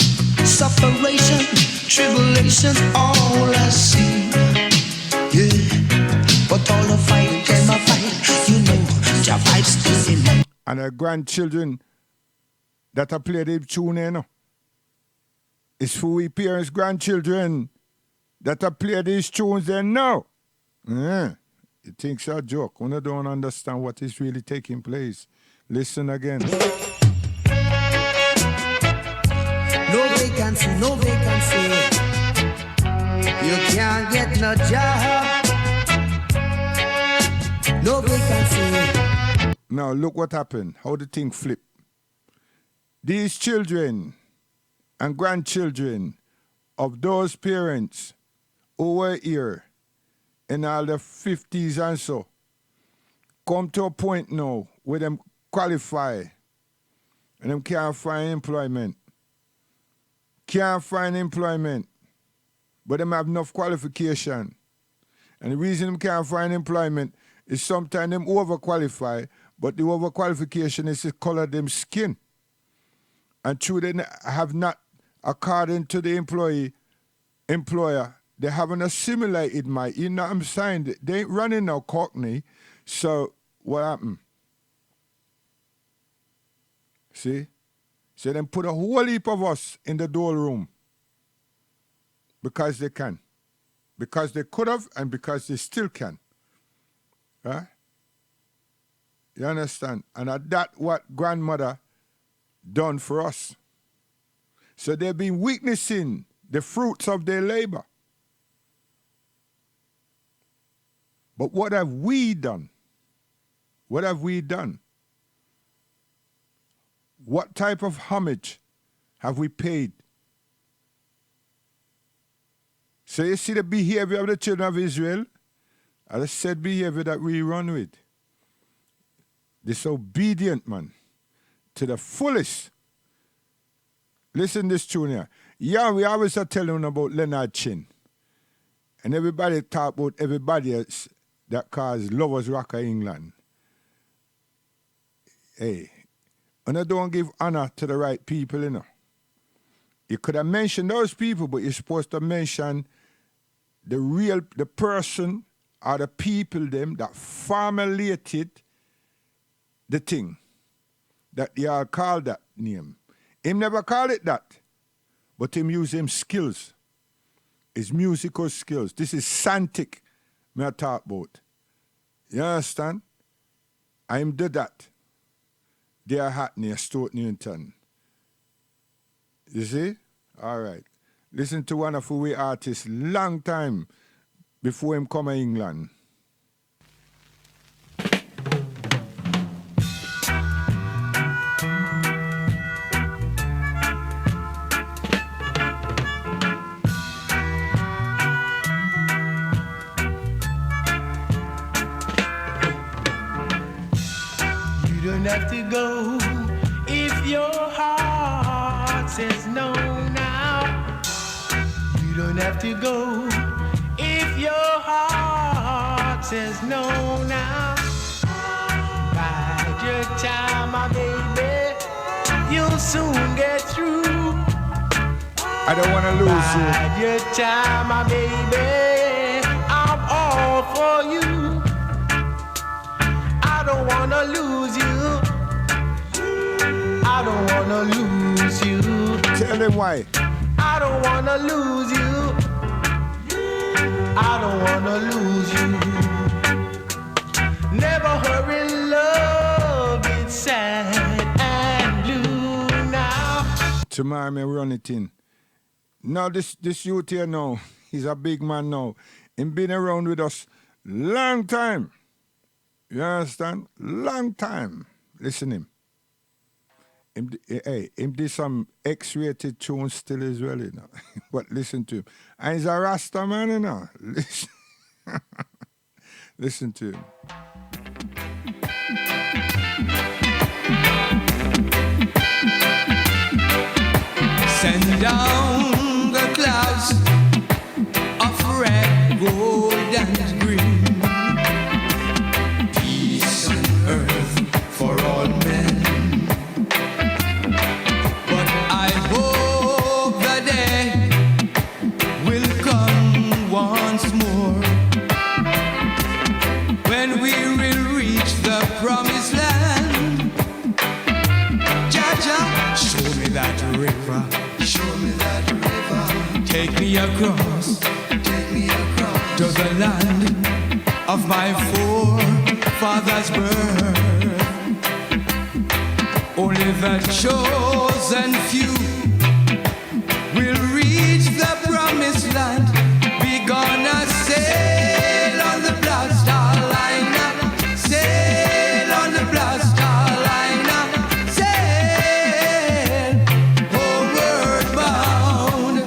Speaker 9: Separation, tribulation, all I see. Yeah, but all the fight and my fight, you know, Jah vibes still in my.
Speaker 2: And our grandchildren that are played the tune, you know. It's for we parents' grandchildren that are played these tunes they know. Yeah. You think it's a joke. When I don't understand what is really taking place. Listen again.
Speaker 9: No vacancy, no vacancy. You can't get no job. No vacancy.
Speaker 2: Now look what happened. How the thing flip. These children and grandchildren of those parents who were here in all the 50s and so come to a point now where them qualify and them can't find employment. Can't find employment, but them have enough qualification. And the reason them can't find employment is sometimes them overqualify, but the overqualification is the color of them skin. And true, they have not, according to the employer, they haven't assimilated you know what I'm saying? They ain't running no Cockney. So what happened? See? So then put a whole heap of us in the dole room. Because they can. Because they could have and because they still can. Right? You understand? And that's what grandmother done for us. So they've been witnessing the fruits of their labor. But what have we done? What have we done? What type of homage have we paid? So you see the behavior of the children of Israel? As I said, behavior that we run with. Disobedient, man. To the fullest. Listen this tune here. Yeah, we always are telling about Leonard Chin. And everybody talk about everybody else that caused Lovers Rock of England. Hey, and I don't give honor to the right people, you know. You could have mentioned those people, but you're supposed to mention the person or the people them that formulated the thing that y'all call that name. Him never call it that, but him use him skills, his musical skills. This is Santic me I talk about. You understand? I'm did that. They are hot near Stoke Newington. You see? All right. Listen to one of our artists long time before him come to England.
Speaker 12: You don't have to go if your heart says no now. You don't have to go if your heart says no now. Bide your time, my baby, you'll soon get through.
Speaker 2: I don't want to lose you.
Speaker 12: Bide your time, my baby, I'm all for you. I don't wanna lose you. I don't wanna lose you.
Speaker 2: Tell them why.
Speaker 12: I don't wanna lose you. I don't wanna lose you. Never hurry, love, it's sad and blue now.
Speaker 2: Tomorrow me run it in. Now this youth here now, he's a big man now. He's been around with us long time. You understand? Long time. Listen him. Him did some X-rated tunes still as well, you know. But listen to him. And he's a Rasta man, you know. Listen, listen to him.
Speaker 13: Send down the clouds of red, gold, and green. Peace on earth for all men. But I hope the day will come once more when we will reach the promised land. Jaja, show me that river. Show me that river. Take me across to the land of my forefathers' birth. Only the chosen few will reach the promised land. We gonna sail on the Black Star Liner, sail on the Black Star Liner, sail homeward bound.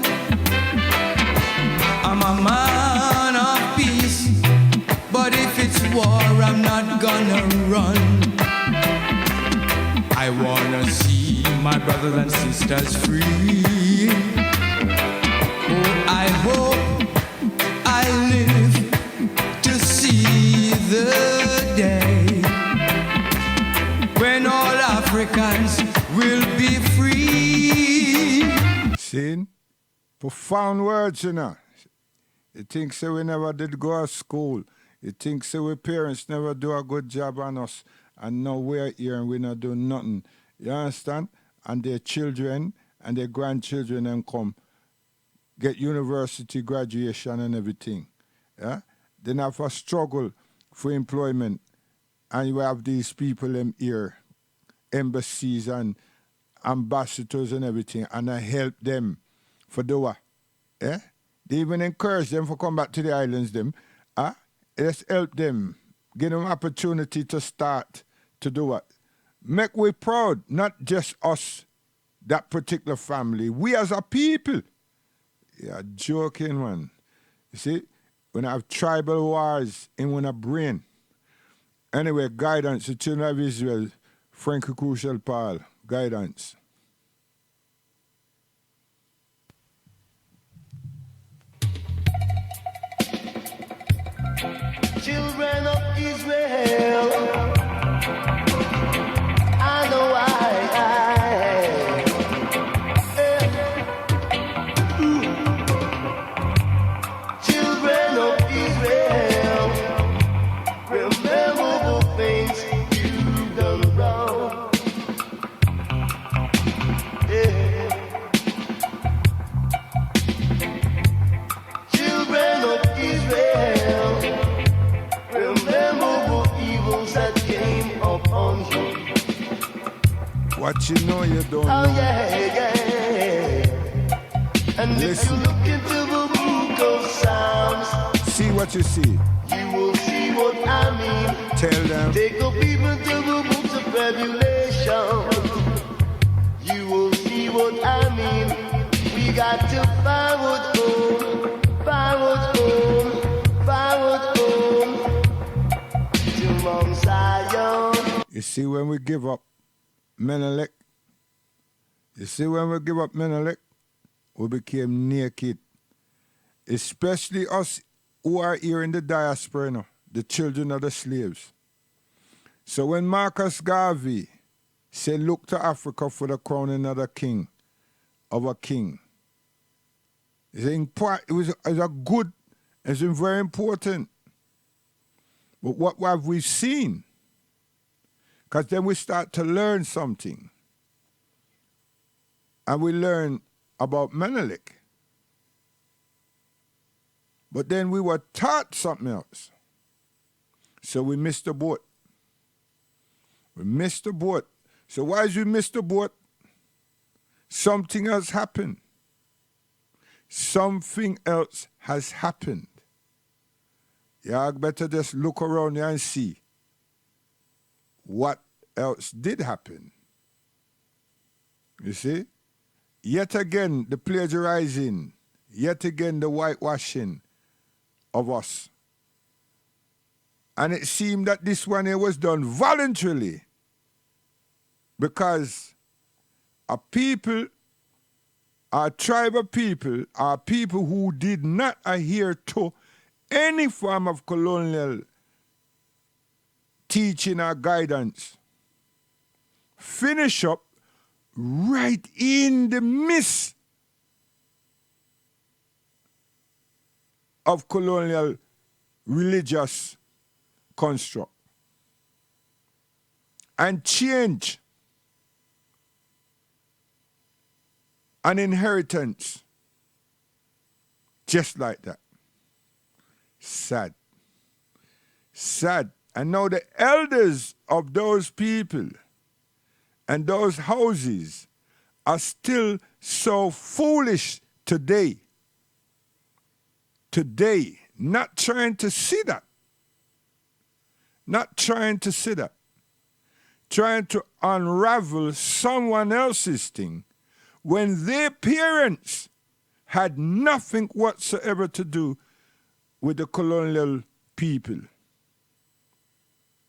Speaker 13: I'm a man of peace, but if it's war, I'm not gonna run. I wanna see my brothers and sisters free. Oh, I hope I live to see the day when all Africans will be free.
Speaker 2: See? Profound words, you know. You think say we never did go to school. You think say we parents never do a good job on us. And now we're here and we not do nothing. You understand? And their children and their grandchildren and come get university graduation and everything. Yeah? Then have a struggle for employment. And you have these people in here, embassies and ambassadors and everything, and I help them for do what? Yeah? They even encourage them to come back to the islands, them. Let's help them. Give them opportunity to start to do what? Make we proud, not just us, that particular family. We as a people. Yeah, joking, man. You see, when I have tribal wars in one a brain. Anyway, guidance, the children of Israel, Frankie Crucial Paul, guidance.
Speaker 14: Children of Israel, I know Children of Israel, remember the things you've done wrong. Children of Israel, remember the evils that came upon you.
Speaker 2: What you know you don't know.
Speaker 14: Yeah. And if you look into the book of Psalms,
Speaker 2: see what you see.
Speaker 14: You will see what I mean.
Speaker 2: Tell them.
Speaker 14: Take the people to the books of Revelation. You will see what I mean. We got to forward home, forward home, forward home to Mount Zion.
Speaker 2: You see when we give up Menelik, we became naked. Especially us who are here in the diaspora, you know, the children of the slaves. So when Marcus Garvey said, look to Africa for the crowning of a king, it's very important. But what have we seen? Because then we start to learn something. And we learn about Menelik. But then we were taught something else. So we missed the boat. So why did we miss the boat? Something else happened. Something else has happened. Yeah, I better just look around here and see what else did happen. You see? Yet again, the plagiarizing. Yet again, the whitewashing of us. And it seemed that this one here was done voluntarily because a people, our tribe of people, are people who did not adhere to any form of colonial teaching or guidance, finish up right in the midst of colonial religious construct and change an inheritance just like that. Sad. And now the elders of those people and those houses are still so foolish today, not trying to see that. Trying to unravel someone else's thing when their parents had nothing whatsoever to do with the colonial people.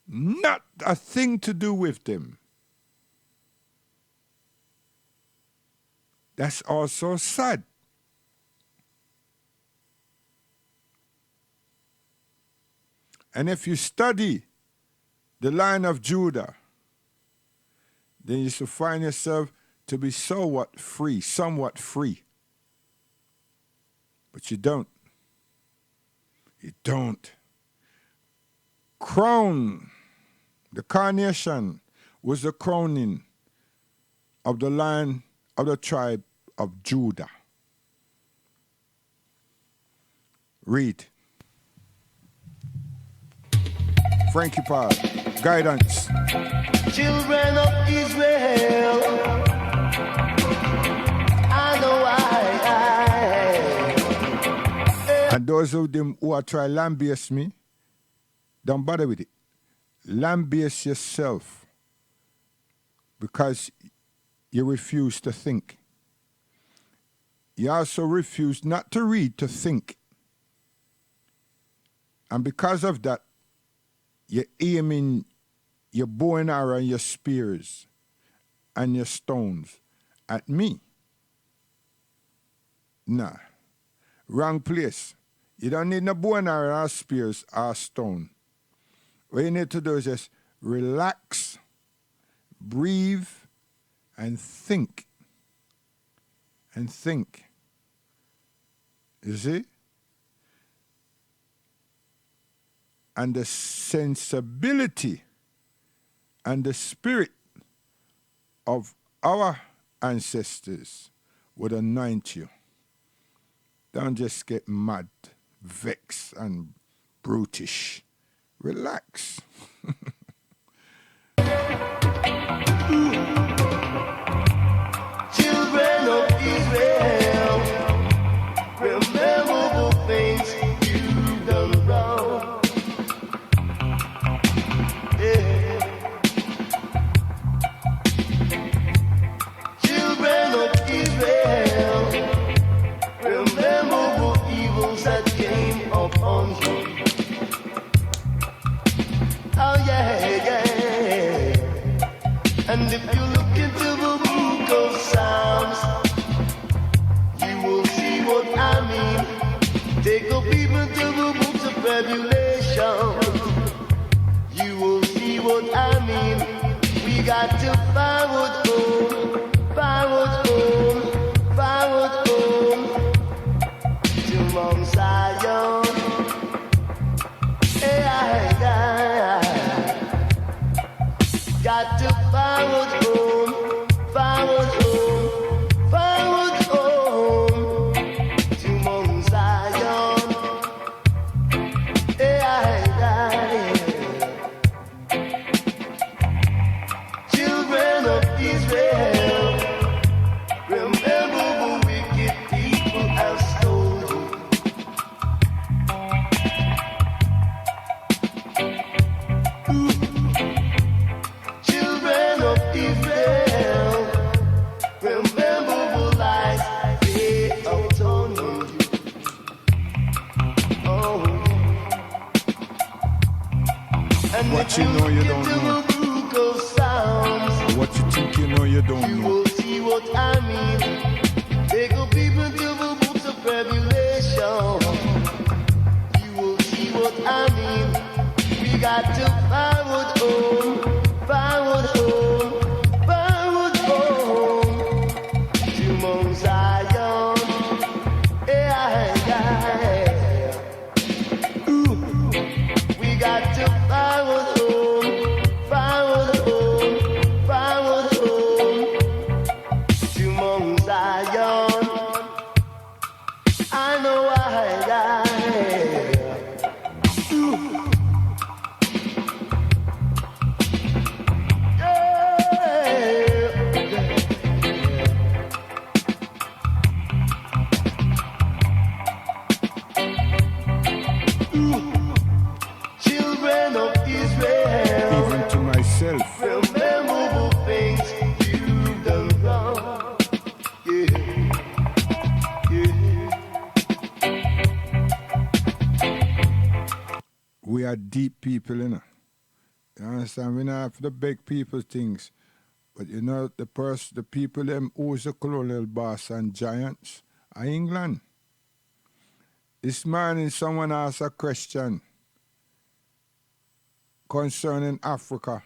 Speaker 2: Not a thing to do with them. That's also sad. And if you study the line of Judah, then you should find yourself to be somewhat free. But you don't. Crown, the carnation was the crowning of the line of the tribe of Judah. Read. Frankie Paul, guidance.
Speaker 14: Children of Israel, I know
Speaker 2: And those of them who are trying to lambaste me, don't bother with it. Lambaste yourself because you refuse to think. You also refuse not to read, to think. And because of that, you're aiming your bow and arrow and your spears and your stones at me. Nah. Wrong place. You don't need no bow and arrow or spears or stone. What you need to do is just relax, breathe, and think. You see? And the sensibility and the spirit of our ancestors would anoint you. Don't just get mad, vexed, and brutish. Relax.
Speaker 14: children of Israel, And if you look into the book of Psalms, you will see what I mean. Take a peep into the books of Revelation, you will see what I mean. We got to forward home, forward home, forward home to Mount Zion. Got to forward home, forward home, forward home to Mount Zion. Children of Israel, remember the wicked people have stole you. Children of Israel, remember the lies they have told you. Oh, and
Speaker 2: What you know you don't know.
Speaker 14: the book of Psalms,
Speaker 2: What you think you know you don't
Speaker 14: you
Speaker 2: know.
Speaker 14: will see what I mean. Take a peep into the books of Revelation, you will see what I mean. We got to forward home, forward home, forward home to Mount Zion. Ooh. We got to forward home, forward home, forward home to Mount Zion. I know Ooh. Children of Israel,
Speaker 2: Even to myself.
Speaker 14: remember the things you've done wrong.
Speaker 2: We are deep people, you know. You understand? We not have to beg people things. But you know, the people them who's the colonial boss and giants are England. This morning someone asked a question concerning Africa.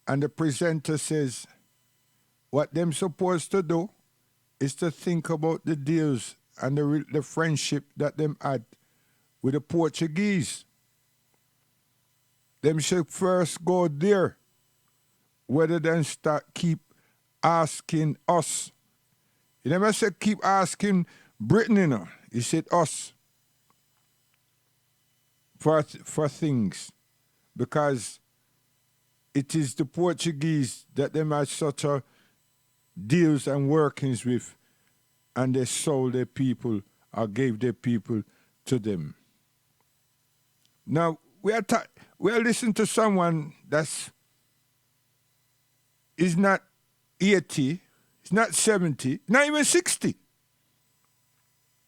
Speaker 2: And the presenter says, what them supposed to do is to think about the deals and the friendship that them had with the Portuguese. Them should first go there, whether then keep asking us. He never said keep asking Britain, you know. He said us for things, because it is the Portuguese that them had such a deals and workings with, and they sold their people or gave their people to them. Now we are listening to someone is not 80, it's not 70, not even 60.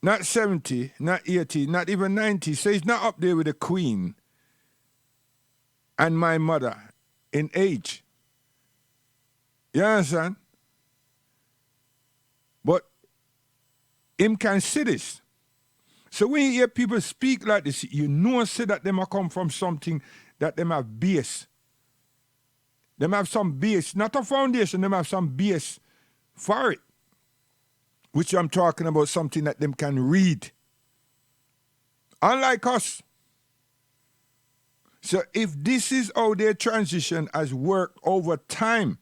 Speaker 2: Not 70, not 80, not even 90. So he's not up there with the Queen and my mother in age. You understand? But him can see this. So when you hear people speak like this, you know say that them have come from something that them have base. Them have some base, not a foundation, them have some base for it. Which I'm talking about something that them can read. Unlike us. So if this is how their transition has worked over time,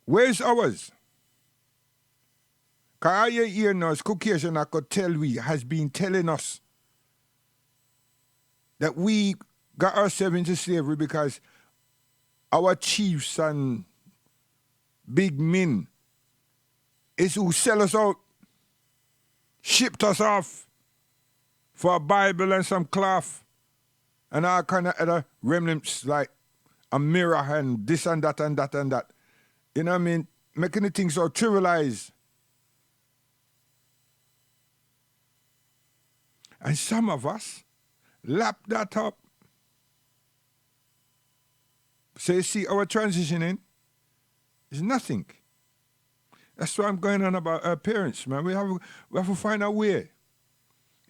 Speaker 2: where's ours? Because you hear now, Caucasian I could tell we has been telling us that we got ourselves into slavery because our chiefs and big men is who sell us out, shipped us off for a Bible and some cloth and all kind of other remnants like a mirror and this and that and that and that. You know what I mean? Making the things so trivialized. And some of us lap that up. So you see, our transitioning is nothing. That's why I'm going on about our parents, man. We have to find a way.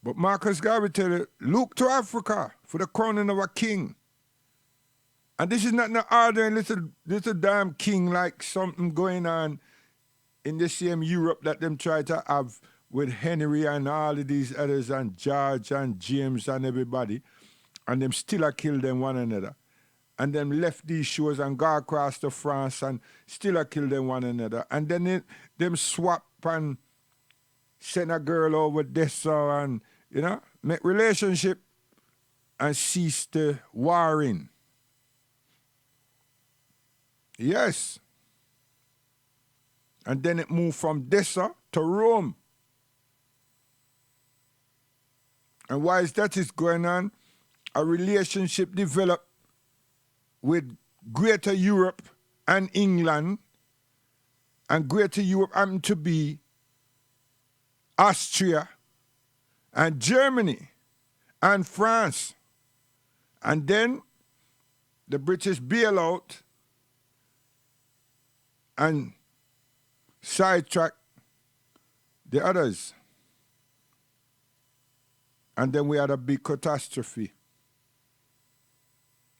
Speaker 2: But Marcus Garvey tell you, look to Africa for the crowning of a king. And this is not an ordinary little damn king like something going on in the same Europe that them try to have with Henry and all of these others and George and James and everybody. And them still kill them one another. And them left these shores and go across to France and still kill them one another. And then them swap and send a girl over this and, you know, make relationship and cease the warring. Yes. And then it moved from Dessa to Rome. And while that is going on, a relationship developed with Greater Europe and England, and Greater Europe happened to be Austria and Germany and France. And then the British bail out and sidetrack the others. And then we had a big catastrophe.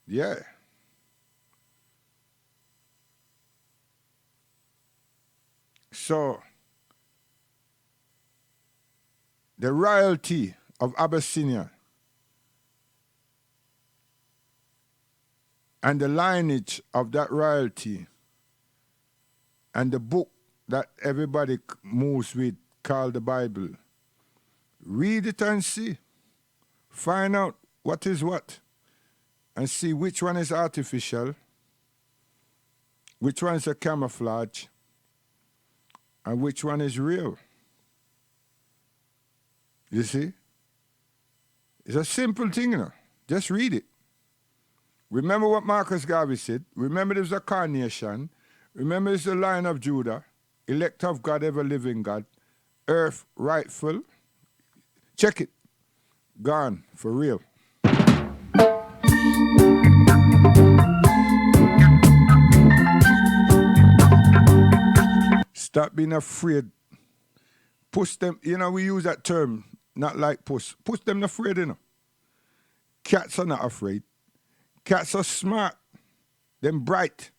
Speaker 2: Yeah. So, the royalty of Abyssinia and the lineage of that royalty and the book that everybody moves with called the Bible. Read it and see. Find out what is what and see which one is artificial, which one is a camouflage, and which one is real. You see? It's a simple thing, you know. Just read it. Remember what Marcus Garvey said. Remember there's a carnation. Remember it's the Lion of Judah, elect of God, ever living God, earth rightful. Check it. Gone, for real. Stop being afraid. Push them, you know, we use that term, not like push. Push them afraid, you know. Cats are not afraid. Cats are smart. Them bright.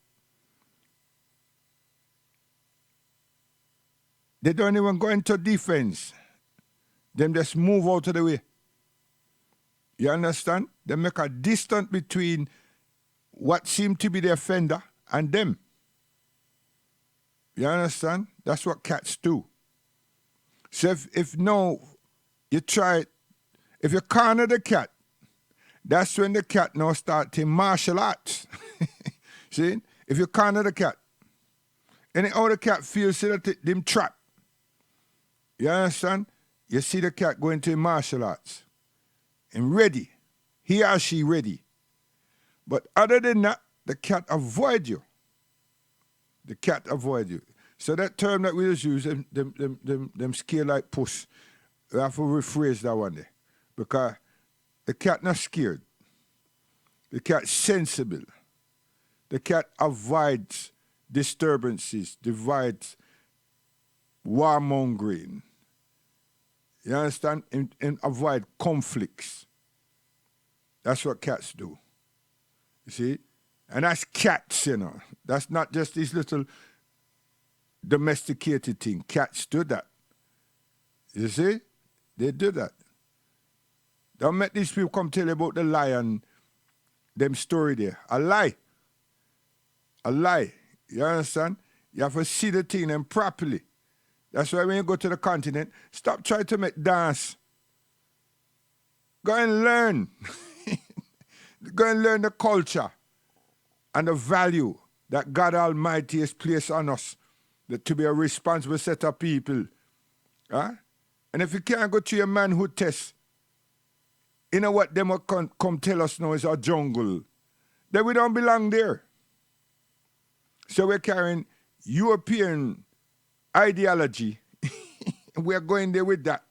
Speaker 2: They don't even go into defense. Them just move out of the way. You understand? They make a distance between what seem to be the offender and them. You understand? That's what cats do. So if no, you try it, if you corner the cat, that's when the cat now start to martial arts. See? If you corner the cat, and how the cat feels so that them trap. You understand? You see the cat going to martial arts and ready. He or she ready. But other than that, the cat avoid you. The cat avoid you. So that term that we just use, them scared like puss, we have to rephrase that one there. Because the cat not scared. The cat sensible. The cat avoids disturbances, divides warmongering. You understand? And avoid conflicts. That's what cats do. You see? And that's cats, you know. That's not just these little domesticated thing. Cats do that. You see? They do that. Don't make these people come tell you about the lion, them story there. A lie. A lie. You understand? You have to see the thing and properly. That's why when you go to the continent, stop trying to make dance. Go and learn. Go and learn the culture and the value that God Almighty has placed on us to be a responsible set of people. Huh? And if you can't go to your manhood test, you know what them will come tell us now is a jungle. Then we don't belong there. So we're carrying European ideology. We're going there with that.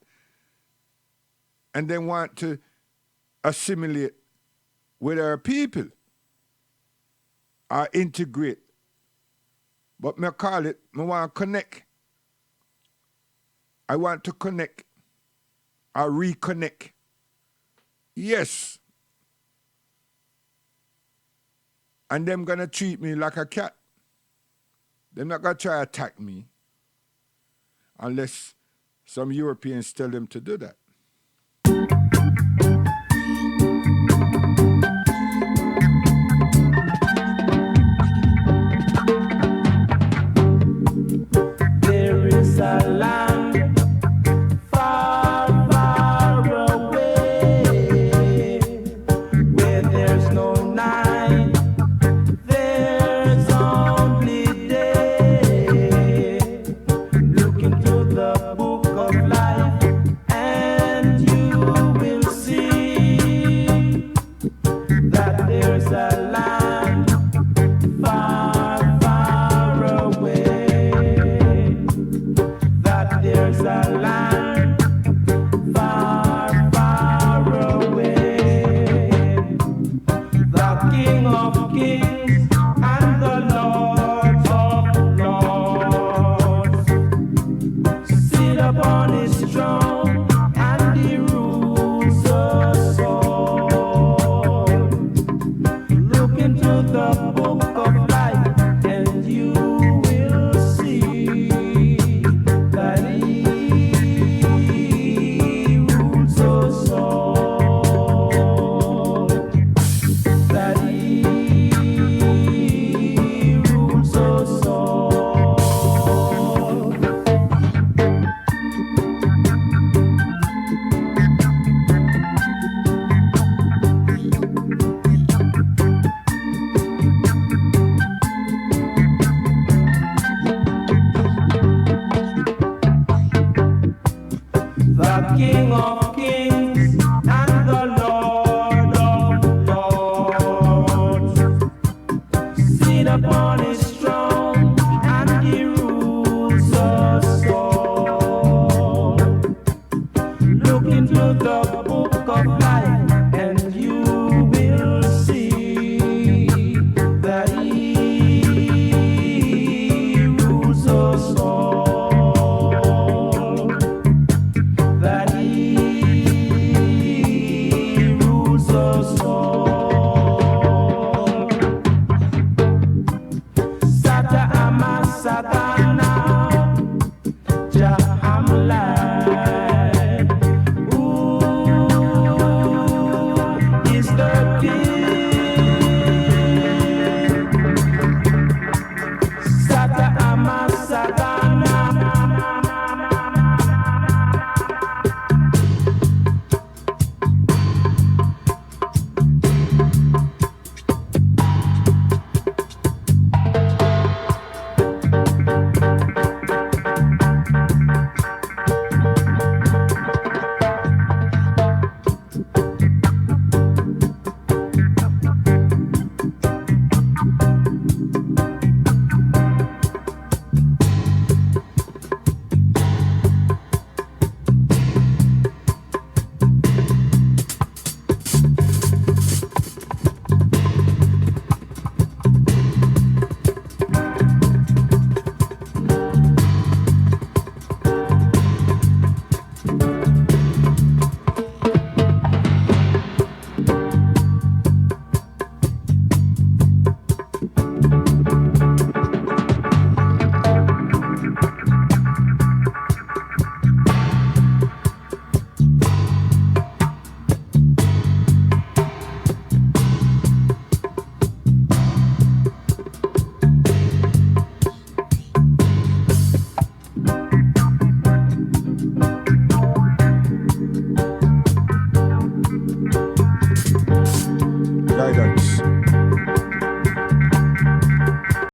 Speaker 2: And then want to assimilate with our people. or integrate. But me call it, me want to connect. I want to connect or reconnect. Yes. And them gonna treat me like a cat. They're not gonna try to attack me unless some Europeans tell them to do that.
Speaker 12: There is a land far, far away where there's no night, there's only day. Look into the book of life and you will see that there's a land far, far away. That there's a land far, far away. The King of Kings and the Lord of Lords sit upon his throne and he rules us all. Look into the book of life and you will see that he rules us all. That he rules us all. The King of Kings